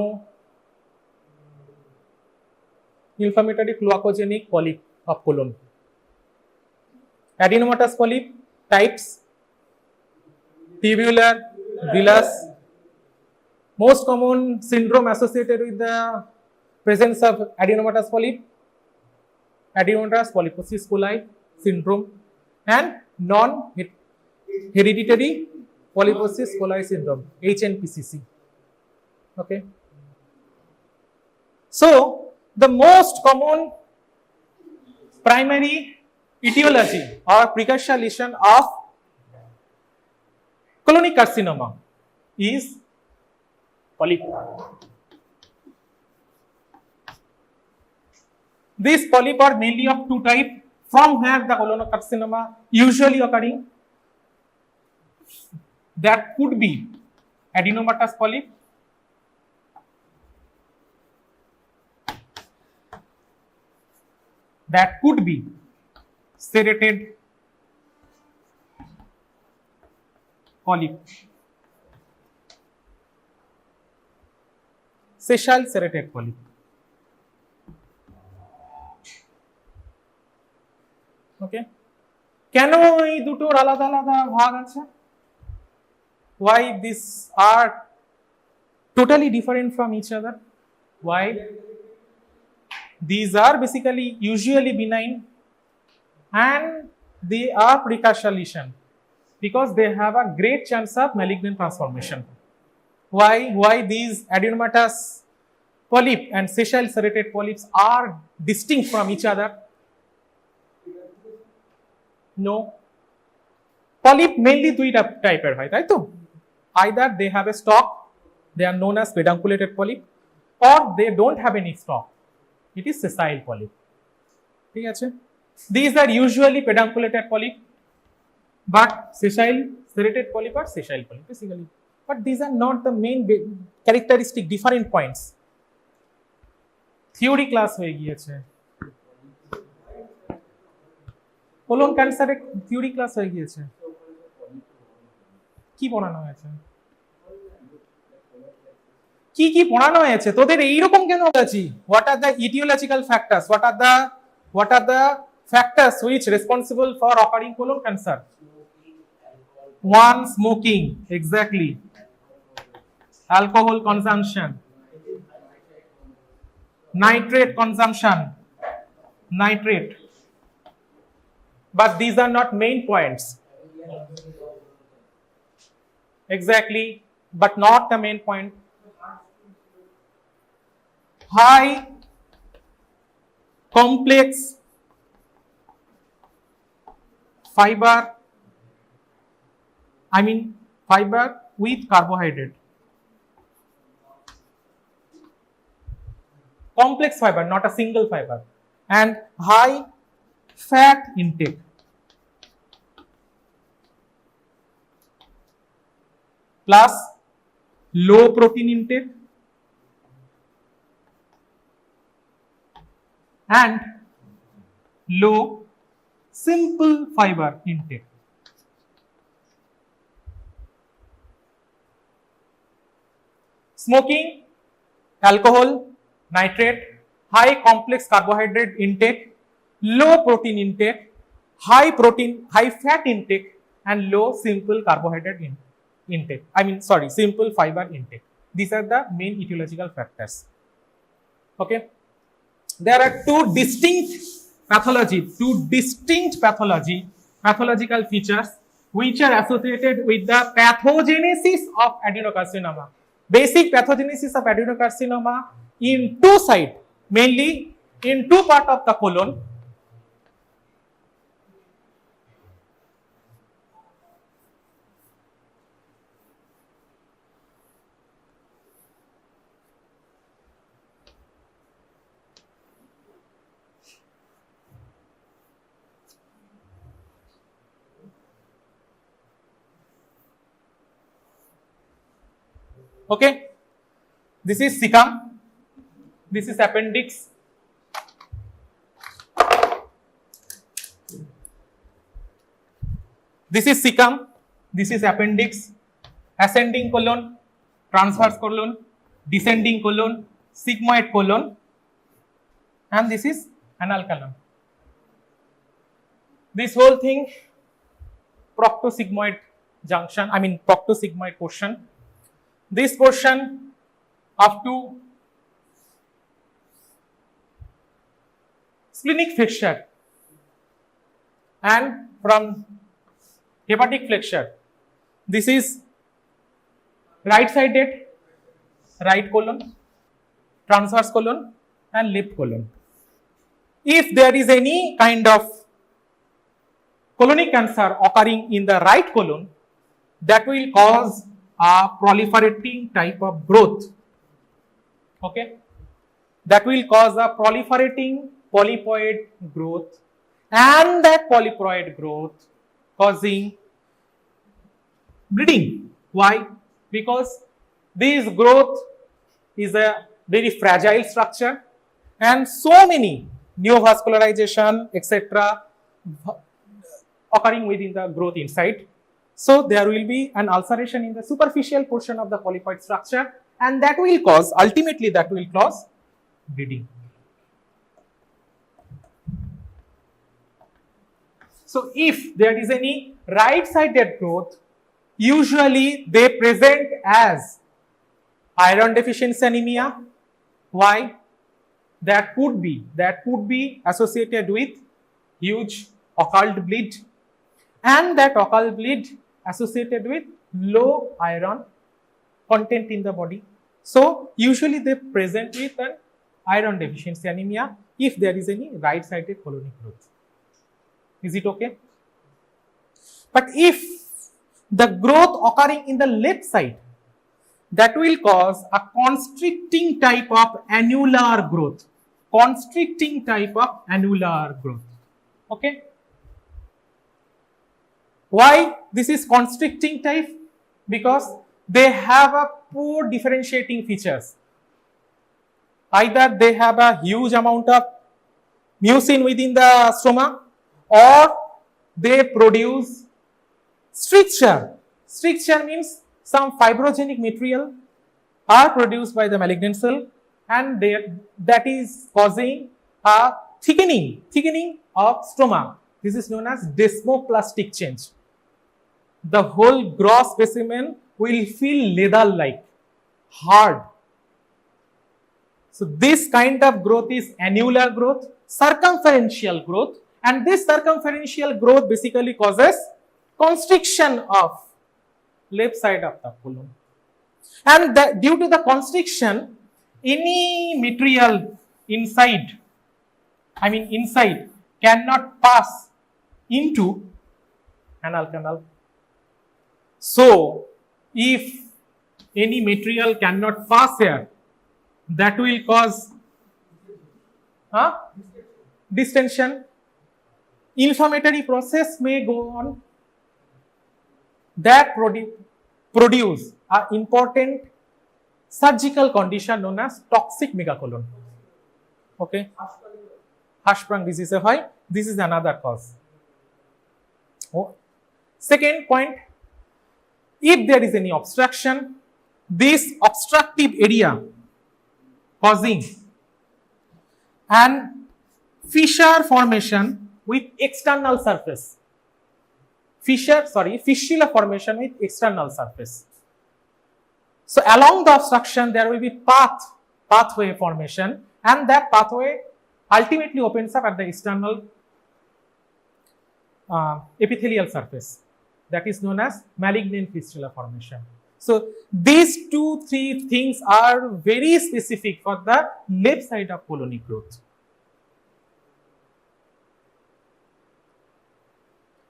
Inflammatory cloacogenic polyp of colon. Adenomatous polyp types, tubular, villus. Most common syndrome associated with the presence of adenomatous polyp, adenomatous polyposis coli syndrome, and non-hereditary polyposis coli syndrome, HNPCC. Okay. So, the most common primary etiology or precursor lesion of colonic carcinoma is polyp. These polyp are mainly of two types, from where the coloncarcinoma usually occurring. That could be adenomatous polyp, that could be serrated polyp, sessile serrated polyp. Okay, কেন এই দুটোর আলাদা আলাদা ভাগ আছে? Why these are totally different from each other? Why? These are basically usually benign and they are precursor lesion because they have a great chance of malignant transformation. Why these adenomatous polyp and sessile serrated polyps are distinct from each other? No. Polyp mainly দুইটা টাইপের হয়, তাই তো? Either they have a stalk, they are known as pedunculated polyp, or they don't have any stalk. It is sessile polyp. ঠিক আছে? These are usually pedunculated polyp, but sessile, serrated polyp or sessile polyp basically. But these are not the main characteristic different points. Theory class হয়ে গিয়েছে, colon ক্যান্সারের theory class হয়ে গিয়েছে। কি পড়ানো হয়েছে, কি কি পড়ানো হয়েছে তোদের এইরকম কেন বলেছি? What are the etiological factors, what are the factors which responsible for occurring colon cancer? One, smoking, exactly, alcohol consumption, nitrate consumption, nitrate, but these are not main points. Exactly, but not the main point. High complex fiber, fiber with carbohydrate. Complex fiber, not a single fiber. And high fat intake. Plus low protein intake and low simple fiber intake. Smoking, alcohol, nitrate, high complex carbohydrate intake, low protein intake, high fat intake, and low simple carbohydrate intake. Simple fiber intake. These are the main etiological factors. Okay. There are two distinct pathological features which are associated with the pathogenesis of adenocarcinoma. Basic pathogenesis of adenocarcinoma in two sides, mainly in two parts of the colon. Okay, this is cecum, this is appendix, this is cecum, this is appendix, ascending colon, transverse colon, descending colon, sigmoid colon, and this is anal colon. This whole thing proctosigmoid junction, proctosigmoid portion. This portion up to splenic flexure and from hepatic flexure. This is right-sided right colon, transverse colon, and left colon. If there is any kind of colonic cancer occurring in the right colon, that will cause a proliferating type of growth. Okay, that will cause a proliferating polypoid growth, and that polypoid growth causing bleeding. Why? Because this growth is a very fragile structure, and so many neovascularization, etc., occurring within the growth inside. So there will be an ulceration in the superficial portion of the polypoid structure, and that will cause, ultimately that will cause bleeding. So if there is any right-sided growth, usually they present as iron deficiency anemia. Why? That could be associated with huge occult bleed, and that occult bleed associated with low iron content in the body. So usually they present with an iron deficiency anemia if there is any right-sided colonic growth. Is it okay? But if the growth occurring in the left side, that will cause a constricting type of annular growth. Okay. Why this is constricting type? Because they have a poor differentiating features. Either they have a huge amount of mucin within the stroma, or they produce stricture. Stricture means some fibrogenic material are produced by the malignant cell, and that is causing a thickening of stroma. This is known as desmoplastic change. The whole gross specimen will feel leather-like, hard. So this kind of growth is annular growth, circumferential growth, and this circumferential growth basically causes constriction of left side of the colon. And due to the constriction, any material inside cannot pass into anal canal. So if any material cannot pass here, that will cause distension. Inflammatory process may go on that produce an important surgical condition known as toxic megacolon. Okay, Hirschsprung disease hoy. This is another cause. Second point, if there is any obstruction, this obstructive area causing an fissure formation with external surface. Fistula formation with external surface. So along the obstruction there will be pathway formation, and that pathway ultimately opens up at the external epithelial surface. That is known as malignant fistula formation. So these 2-3 things are very specific for the left side of colonic growth.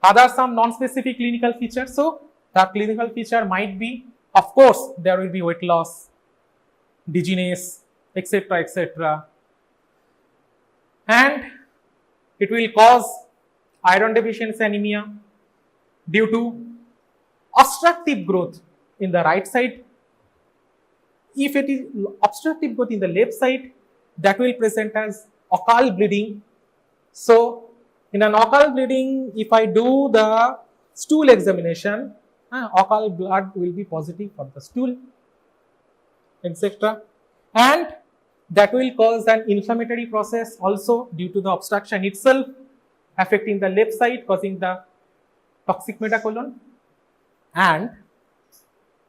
Other some non-specific clinical features. So the clinical feature might be, of course, there will be weight loss, dizziness, etc., etc. And it will cause iron deficiency anemia due to obstructive growth in the right side. If it is obstructive growth in the left side, that will present as occult bleeding. So in an occult bleeding, if I do the stool examination, occult blood will be positive for the stool, etc. And that will cause an inflammatory process also due to the obstruction itself, affecting the left side, causing the toxic metacolon. And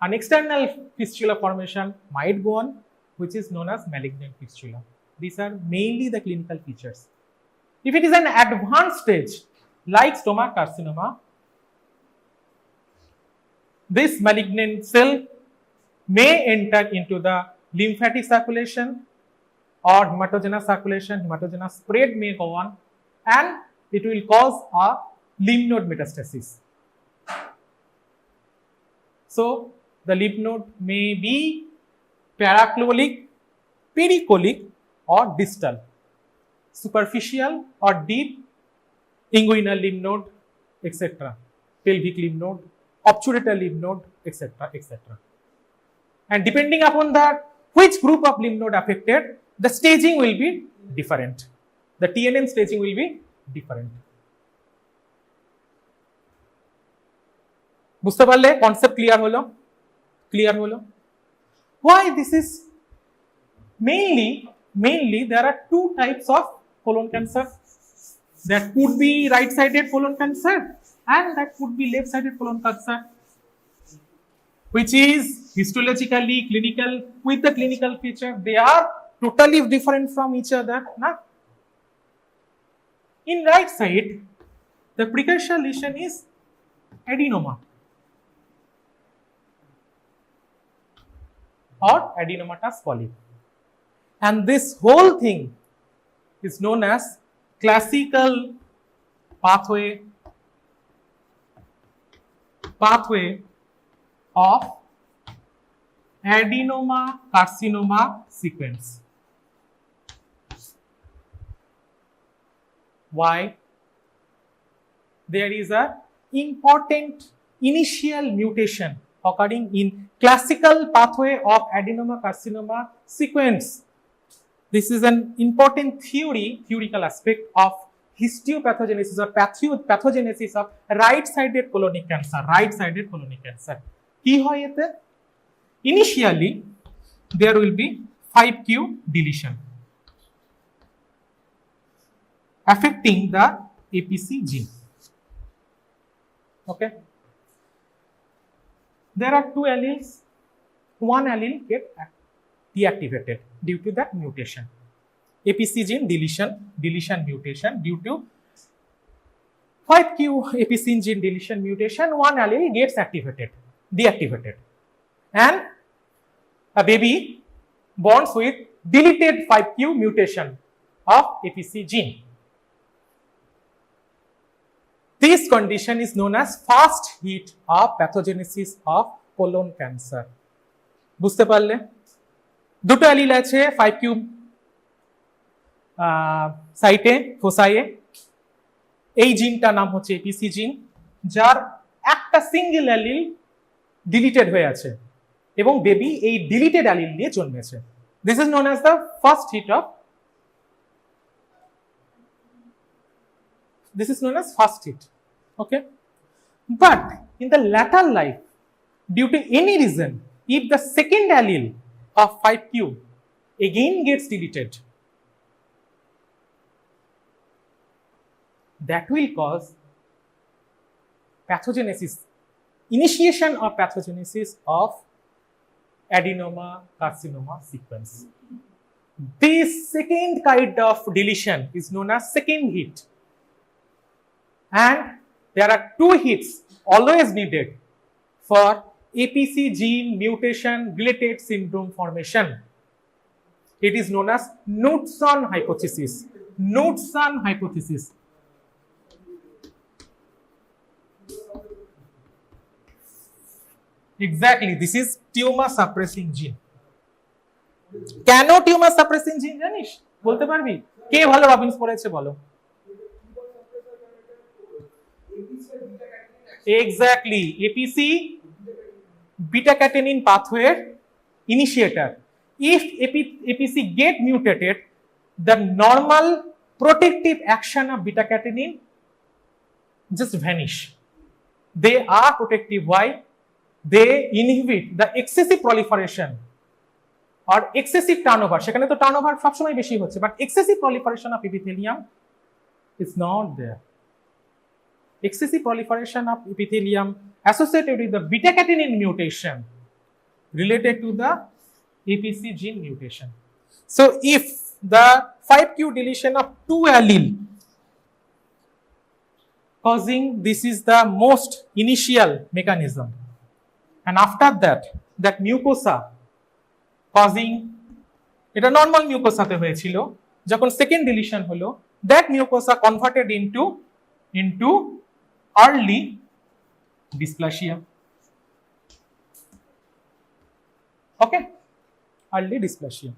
an external fistula formation might go on, which is known as malignant fistula. These are mainly the clinical features. If it is an advanced stage like stomach carcinoma, this malignant cell may enter into the lymphatic circulation or hematogenous circulation. Hematogenous spread may go on, and it will cause a lymph node metastasis. So the lymph node may be paracolic, pericolic, or distal, superficial or deep, inguinal lymph node, etc., pelvic lymph node, obturator lymph node, etc., etc. And depending upon that, which group of lymph node affected, the staging will be different. The TNM staging will be different. বুঝতে পারলে concept clear হলো why this is mainly there are two types of colon cancer. That could be right sided colon cancer and that could be left sided colon cancer, which is histologically clinical with the clinical feature. They are totally different from each other. In right side, the precursor lesion is adenoma or adenomatous polyp, and this whole thing is known as classical pathway of adenoma carcinoma sequence. Why? there is a important initial mutation occurring in classical pathway of adenoma carcinoma sequence. This is an important theoretical aspect of histopathogenesis or pathogenesis of right-sided colonic cancer. Right-sided colonic cancer. কি হয় এতে? Initially, there will be 5q deletion affecting the APC gene. Okay. There are 2 alleles. One allele get deactivated due to that mutation. APC gene deletion mutation due to 5q APC gene deletion mutation. One allele gets deactivated, and a baby born with deleted 5q mutation of APC gene. This condition is known as fast hit of pathogenesis of colon cancer. বুঝতে পারলে? দুটো allele আছে 5q সাইটে ফোসাইয়ে। এই জিনটার নাম হচ্ছে APC জিন, যার একটা সিঙ্গেল অ্যালিল ডিলিটেড হয়ে আছে এবং বেবি এই ডিলিটেড অ্যালিল নিয়ে জন্মেছে। This is known as the first heat of this is known as first hit. Okay, but in the later life, due to any reason, if the second allele of 5q again gets deleted, that will cause pathogenesis, initiation of pathogenesis of adenoma carcinoma sequence. This second kind of deletion is known as second hit. And there are 2 hits always needed for APC gene mutation related syndrome formation. It is known as Knudsen hypothesis. Knudsen hypothesis. Exactly, this is tumor suppressing gene. কেন tumour suppressing জিন জানিস? বলতে পারবি? কে ভালো Robbins পড়েছে বলো? Exactly, APC beta catenin pathway initiator. If APC get mutated, the normal protective action of beta catenin just vanish. They are protective. Why? They inhibit the excessive proliferation or excessive turnover. সেখানে তো turnover সবসময় বেশি হচ্ছে, but excessive proliferation of epithelium is not there. Excessive proliferation of epithelium associated with the beta catenin mutation related to the APC gene mutation. So if the 5q deletion of 2 allele causing, this is the most initial mechanism, and after that mucosa causing, এটা normal মিউকোসাতে হয়েছিল, যখন second deletion হলো, that mucosa converted into early dysplasia. Okay, early dysplasia.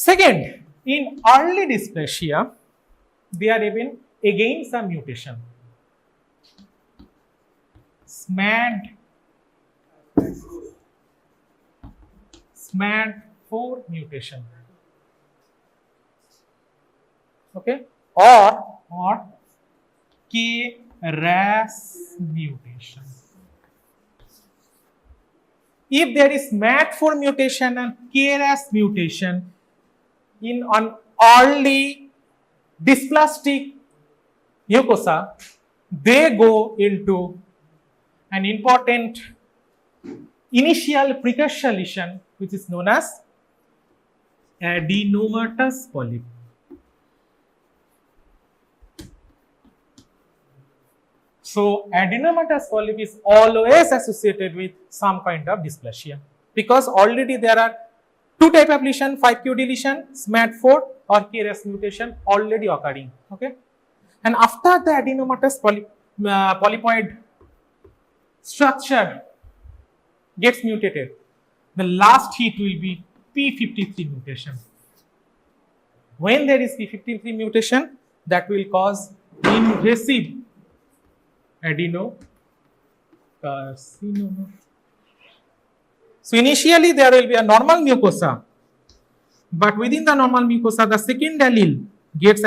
Second, in early dysplasia, there are again some mutation. SMAD4 mutation. Okay, or KRAS mutation. If there is SMAD4 mutation and KRAS mutation in an early dysplastic mucosa, they go into an important initial precursor lesion which is known as adenomatous polyp. So adenomatous polyp is always associated with some kind of dysplasia, because already there are 2 type of lesion, 5q deletion, SMAD4 or KRAS mutation already occurring. Okay, and after the adenomatous polypoid structure gets mutated, the last hit will be p53 mutation. When there is p53 mutation, that will cause invasive adenocarcinoma. So initially there will be a normal mucosa, but within the normal mucosa, the second allele gets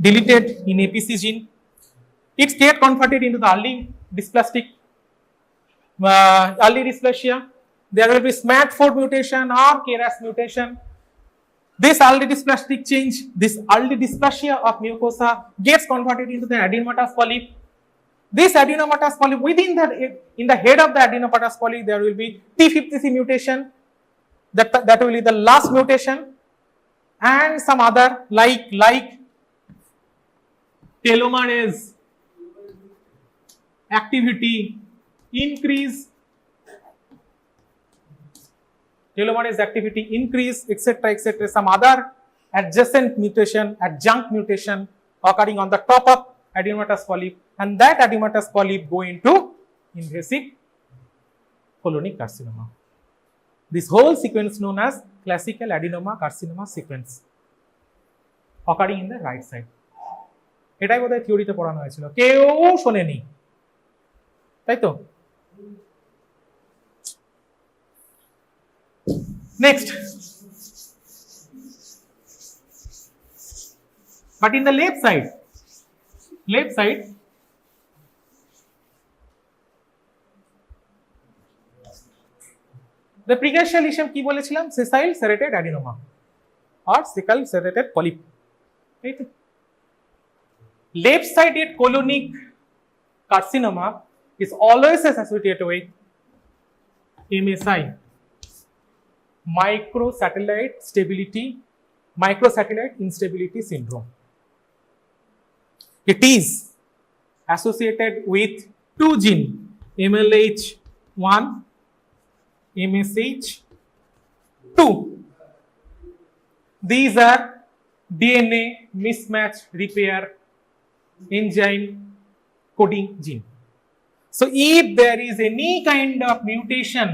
deleted in APC gene. It gets converted into the early dysplasia. There will be SMAD4 mutation or KRAS mutation. This early dysplastic change, this early dysplasia of mucosa gets converted into the adenomatous polyp. This adenomatous polyp, in the head of the adenomatous polyp, there will be T53 mutation. That will be the last mutation, and some other like telomerase activity increase, etc., some other adjacent mutation, adjunct mutation occurring on the top of adenomatous polyp, and that adenomatous polyp go into invasive colonic carcinoma. This whole sequence known as classical adenoma carcinoma sequence occurring in the right side. এটাই বোধহয় থিওরিতে পড়ানো হয়েছিল, কেউ শোনেনি, তাই তো? Next, but in the left side, the precursor lesion কি বলেছিলাম? sessile serrated adenoma or sickle serrated polyp, right? Left sided colonic carcinoma is always associated with MSI, microsatellite instability syndrome. It is associated with two genes, MLH1, MSH2. These are DNA mismatch repair enzyme coding gene. So if there is any kind of mutation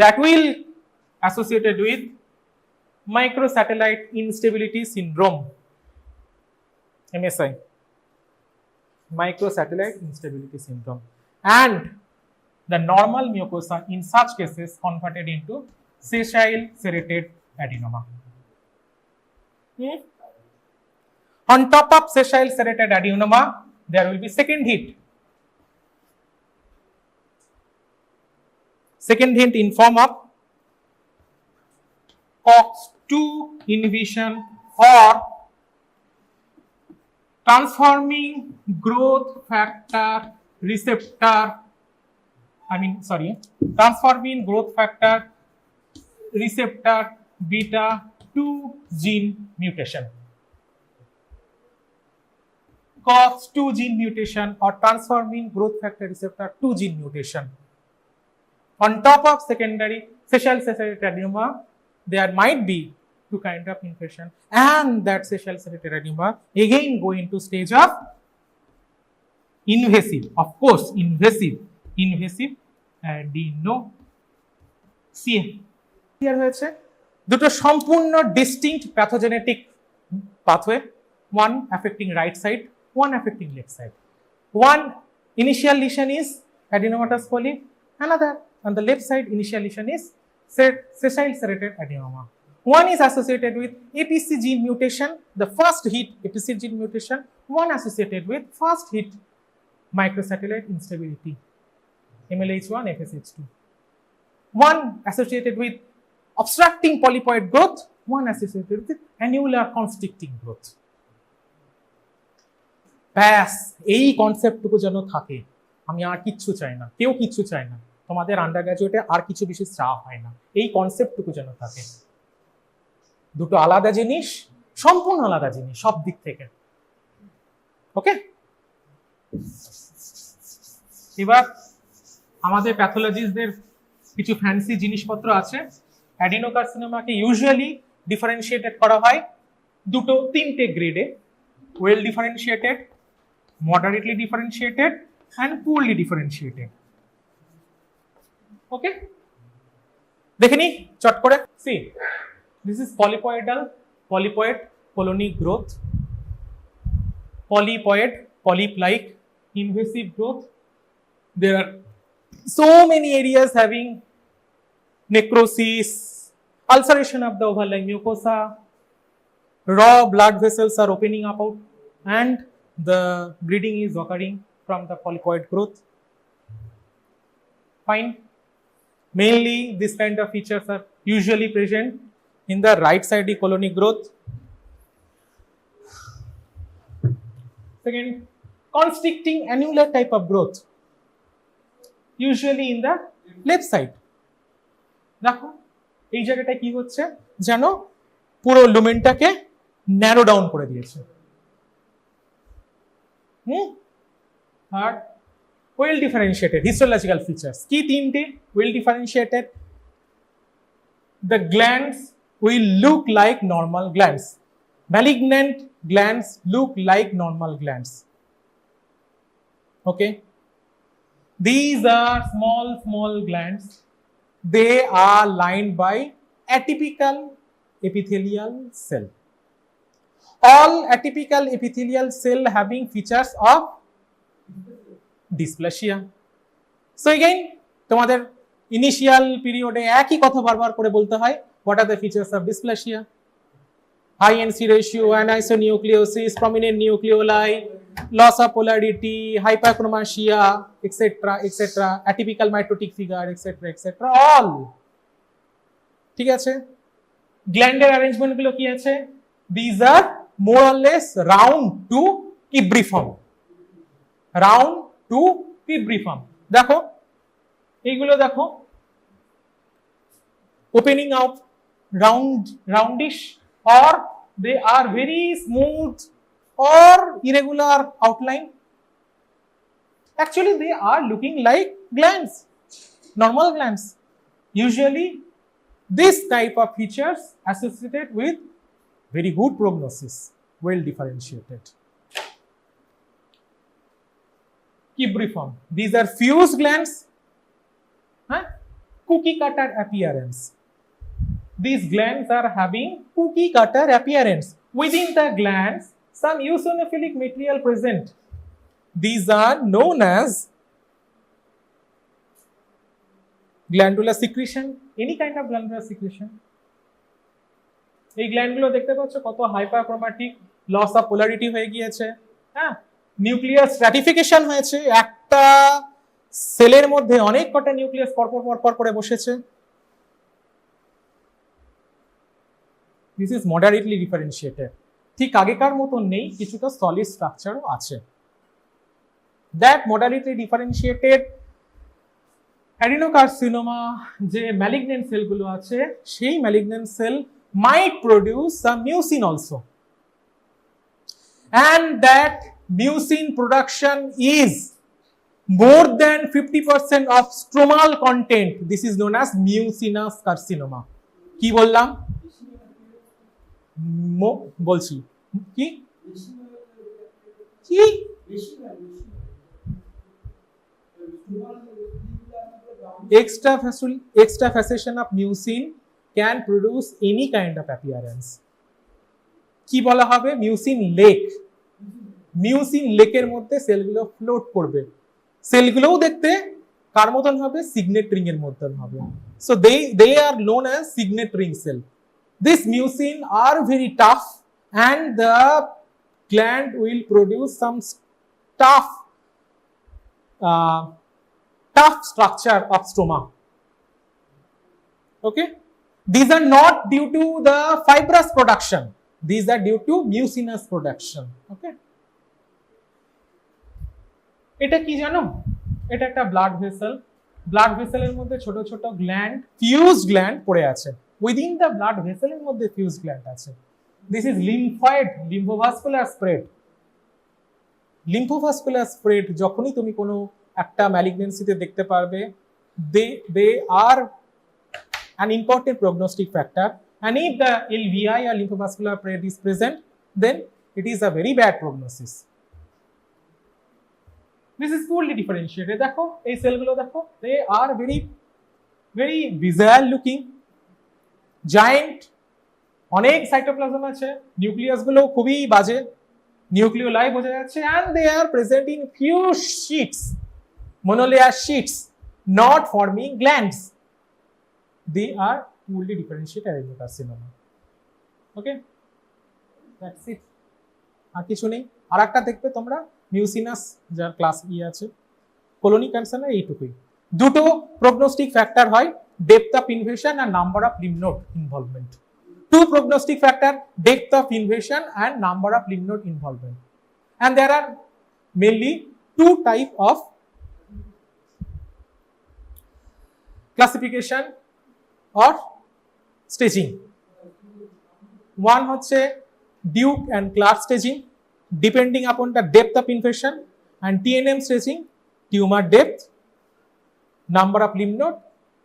that will associated with microsatellite instability syndrome, MSI, microsatellite instability syndrome, and the normal mucosa in such cases converted into sessile serrated adenoma. On top of sessile serrated adenoma, there will be second hit in form of COX-2 inhibition or transforming growth factor receptor beta 2 gene mutation. COX-2 gene mutation or transforming growth factor receptor 2 gene mutation. On top of secondary sessile serrated adenoma, there might be two kind of infection, and that sessile serrated adenoma again go into stage of invasive adenocele হয়েছে। দুটো সম্পূর্ণ distinct pathogenetic pathway, one affecting right side, one affecting left side. One initial lesion is adenomatous polyp, another on the left side initial lesion is sessile serrated adenoma. One is associated with APC gene mutation, the first hit APC gene mutation, one associated with first hit microsatellite instability, MLH1, FSH2. One associated with obstructing polypoid growth, one associated with annular constricting growth. ব্যাস এই কনসেপ্টটুকু যেন থাকে, আমি আর কিচ্ছু চাই না, কেউ কিচ্ছু চাই না, তোমাদের আন্ডার গ্রাজুয়েটে আর কিছু বিশেষ চাওয়া হয় না, এই কনসেপ্টটুকু যেন থাকে। দুটো আলাদা জিনিস, সম্পূর্ণ আলাদা জিনিস সব দিক থেকে। ওকে, এবার আমাদের প্যাথোলজিস্টদের কিছু ফ্যান্সি জিনিসপত্র আছে। অ্যাডিনোকার্সিনোমাকে ইউজুয়ালি ডিফারেন্সিয়েটেড করা হয় তিনটে গ্রেডে, well differentiated, moderately differentiated and poorly differentiated. Okay, দেখে নি চট করে। C this is polypoid colony growth, polypoid, polyp like invasive growth. There are so many areas having necrosis, ulceration of the overlying mucosa, raw blood vessels are opening up out, and the bleeding is occurring from the polypoid growth. Fine. Mainly this kind of features are usually present in the right side colony growth. Second, constricting annular type of growth, usually in the left side. দেখো এই জায়গাটা কি হচ্ছে জানো, পুরো লুমেনটাকে narrow down করে দিয়েছে। আর well differentiated histological features কি তিনটে, well differentiated, the glands will look like normal glands, malignant glands look like normal glands. Okay, these are small glands, they are lined by atypical epithelial cell. All atypical epithelial cell having features of dysplasia. So again তোমাদের initial পিরিয়ডে একই কথা বারবার করে বলতে হয়, what are the features of dysplasia? High NC ratio, anisonucleosis, prominent nucleoli, loss of polarity, hyperchromasia, etc., etc., atypical mitotic figure, etc., etc., all. ঠিক আছে, গ্ল্যান্ডের অ্যারেঞ্জমেন্ট গুলো কি আছে? These are more or less round to cubriform, round to cubriform. দেখো এইগুলো দেখো, opening out roundish, or they are very smooth or irregular outline. Actually they are looking like glands, normal glands. Usually this type of features associated with very good prognosis, well differentiated. Cubriform, these are fused glands, cookie cutter appearance. These glands are having cookie cutter appearance. Within the glands, some eosinophilic material present. These are known as glandular secretion, any kind of glandular secretion. এই গ্ল্যান্ডগুলো দেখতে পাচ্ছ কত হাইপারক্রোমাটিক, loss of polarity হয়ে গিয়েছে, হ্যাঁ, nuclear stratification হয়েছে, একটা সেলের মধ্যে অনেক কটা নিউক্লিয়াস পরপর করে বসেছে। This is moderately differentiated. ঠিক আগেকার মতন নেই, কিছুটা সলিড স্ট্রাকচারও আছে। That moderately differentiated adenocarcinoma যে malignant সেলগুলো আছে, সেই malignant cell might produce some mucin also, and that mucin production is more than 50% of stromal content. This is known as mucinous carcinoma. কি বললাম? বলছি কি কি extravasation of mucin can produce any kind of appearance. কি বলা হবে? Mucin lake. Mucin লেকের মধ্যে সেলগুলো ফ্লোট করবে, সেলগুলোও দেখতে কার মতন হবে? সিগনেট রিং এর মতন হবে। So they are known as signet ring cell. This mucin are very tough, and the gland will produce some tough structure of stroma. Okay, these are not due to the fibrous production, these are due to mucinous production. Okay, এটা কি জানো? এটা একটা blood vessel. Blood ভেসেলের মধ্যে ছোট ছোট gland, fused gland পড়ে আছে। উইদিন দ্য ব্লাড ভেসেলের মধ্যে ফিউজড গ্ল্যান্ড আছে। This is lymphoid, lymphovascular spread. Lymphovascular spread যখনই তুমি কোনো একটা ম্যালিগনেন্সিতে দেখতে পারবে, they are an important prognostic factor, and if the LVI or lymphovascular spread is present, then it is a very bad prognosis. This is poorly differentiated. দেখো এই সেলগুলো দেখো, they are very very bizarre looking, giant, অনেক cytoplasm আছে, nucleus গুলো খুবই বাজে, নিউক্লিওলাই বোঝা যাচ্ছে, and they are present in few sheets, monolayer sheets, not forming glands. They are poorly differentiated adenocarcinoma. Okay, that's it. আর কিছু নেই। আর একটা দেখবে তোমরা মিউসিনাস, যার ক্লাস আছে, কোলোনি ক্যান্সার না, এইটুকুই। দুটো প্রগনোস্টিক ফ্যাক্টর হয়, ডেপথ অফ ইনভেশন আর number of lymph node involvement. Two prognostic factor, depth of invasion and number of lymph node involvement. And there are mainly two type of classification or staging. One হচ্ছে Duke and Clark staging, depending upon the depth of invasion, and TNM staging, tumor depth, number of lymph node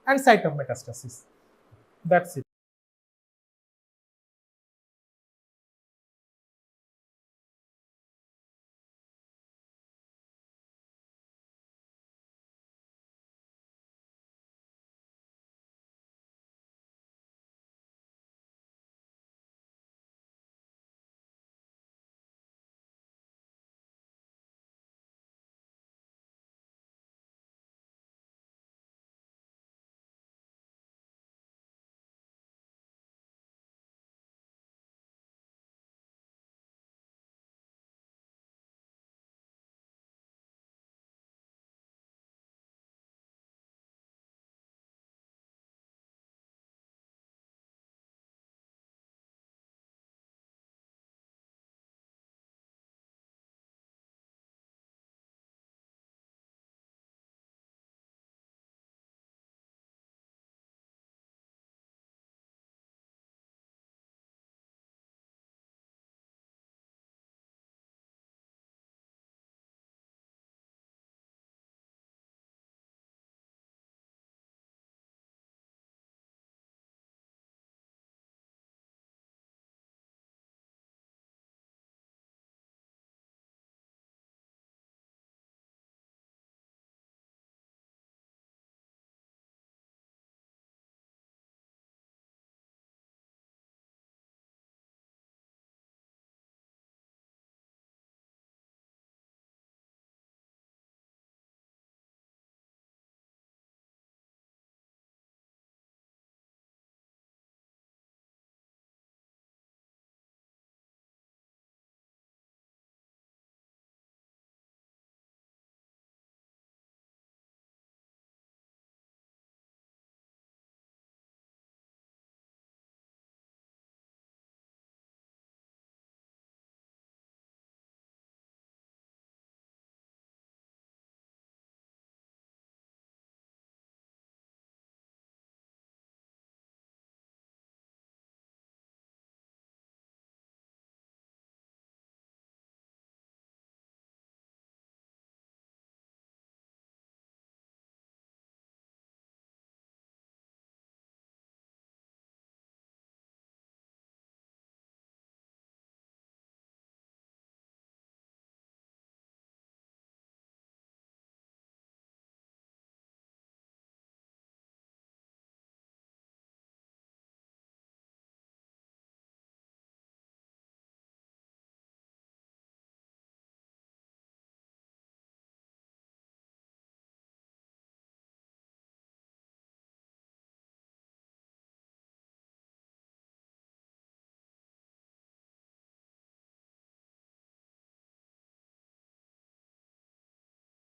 and site of metastasis. That's it.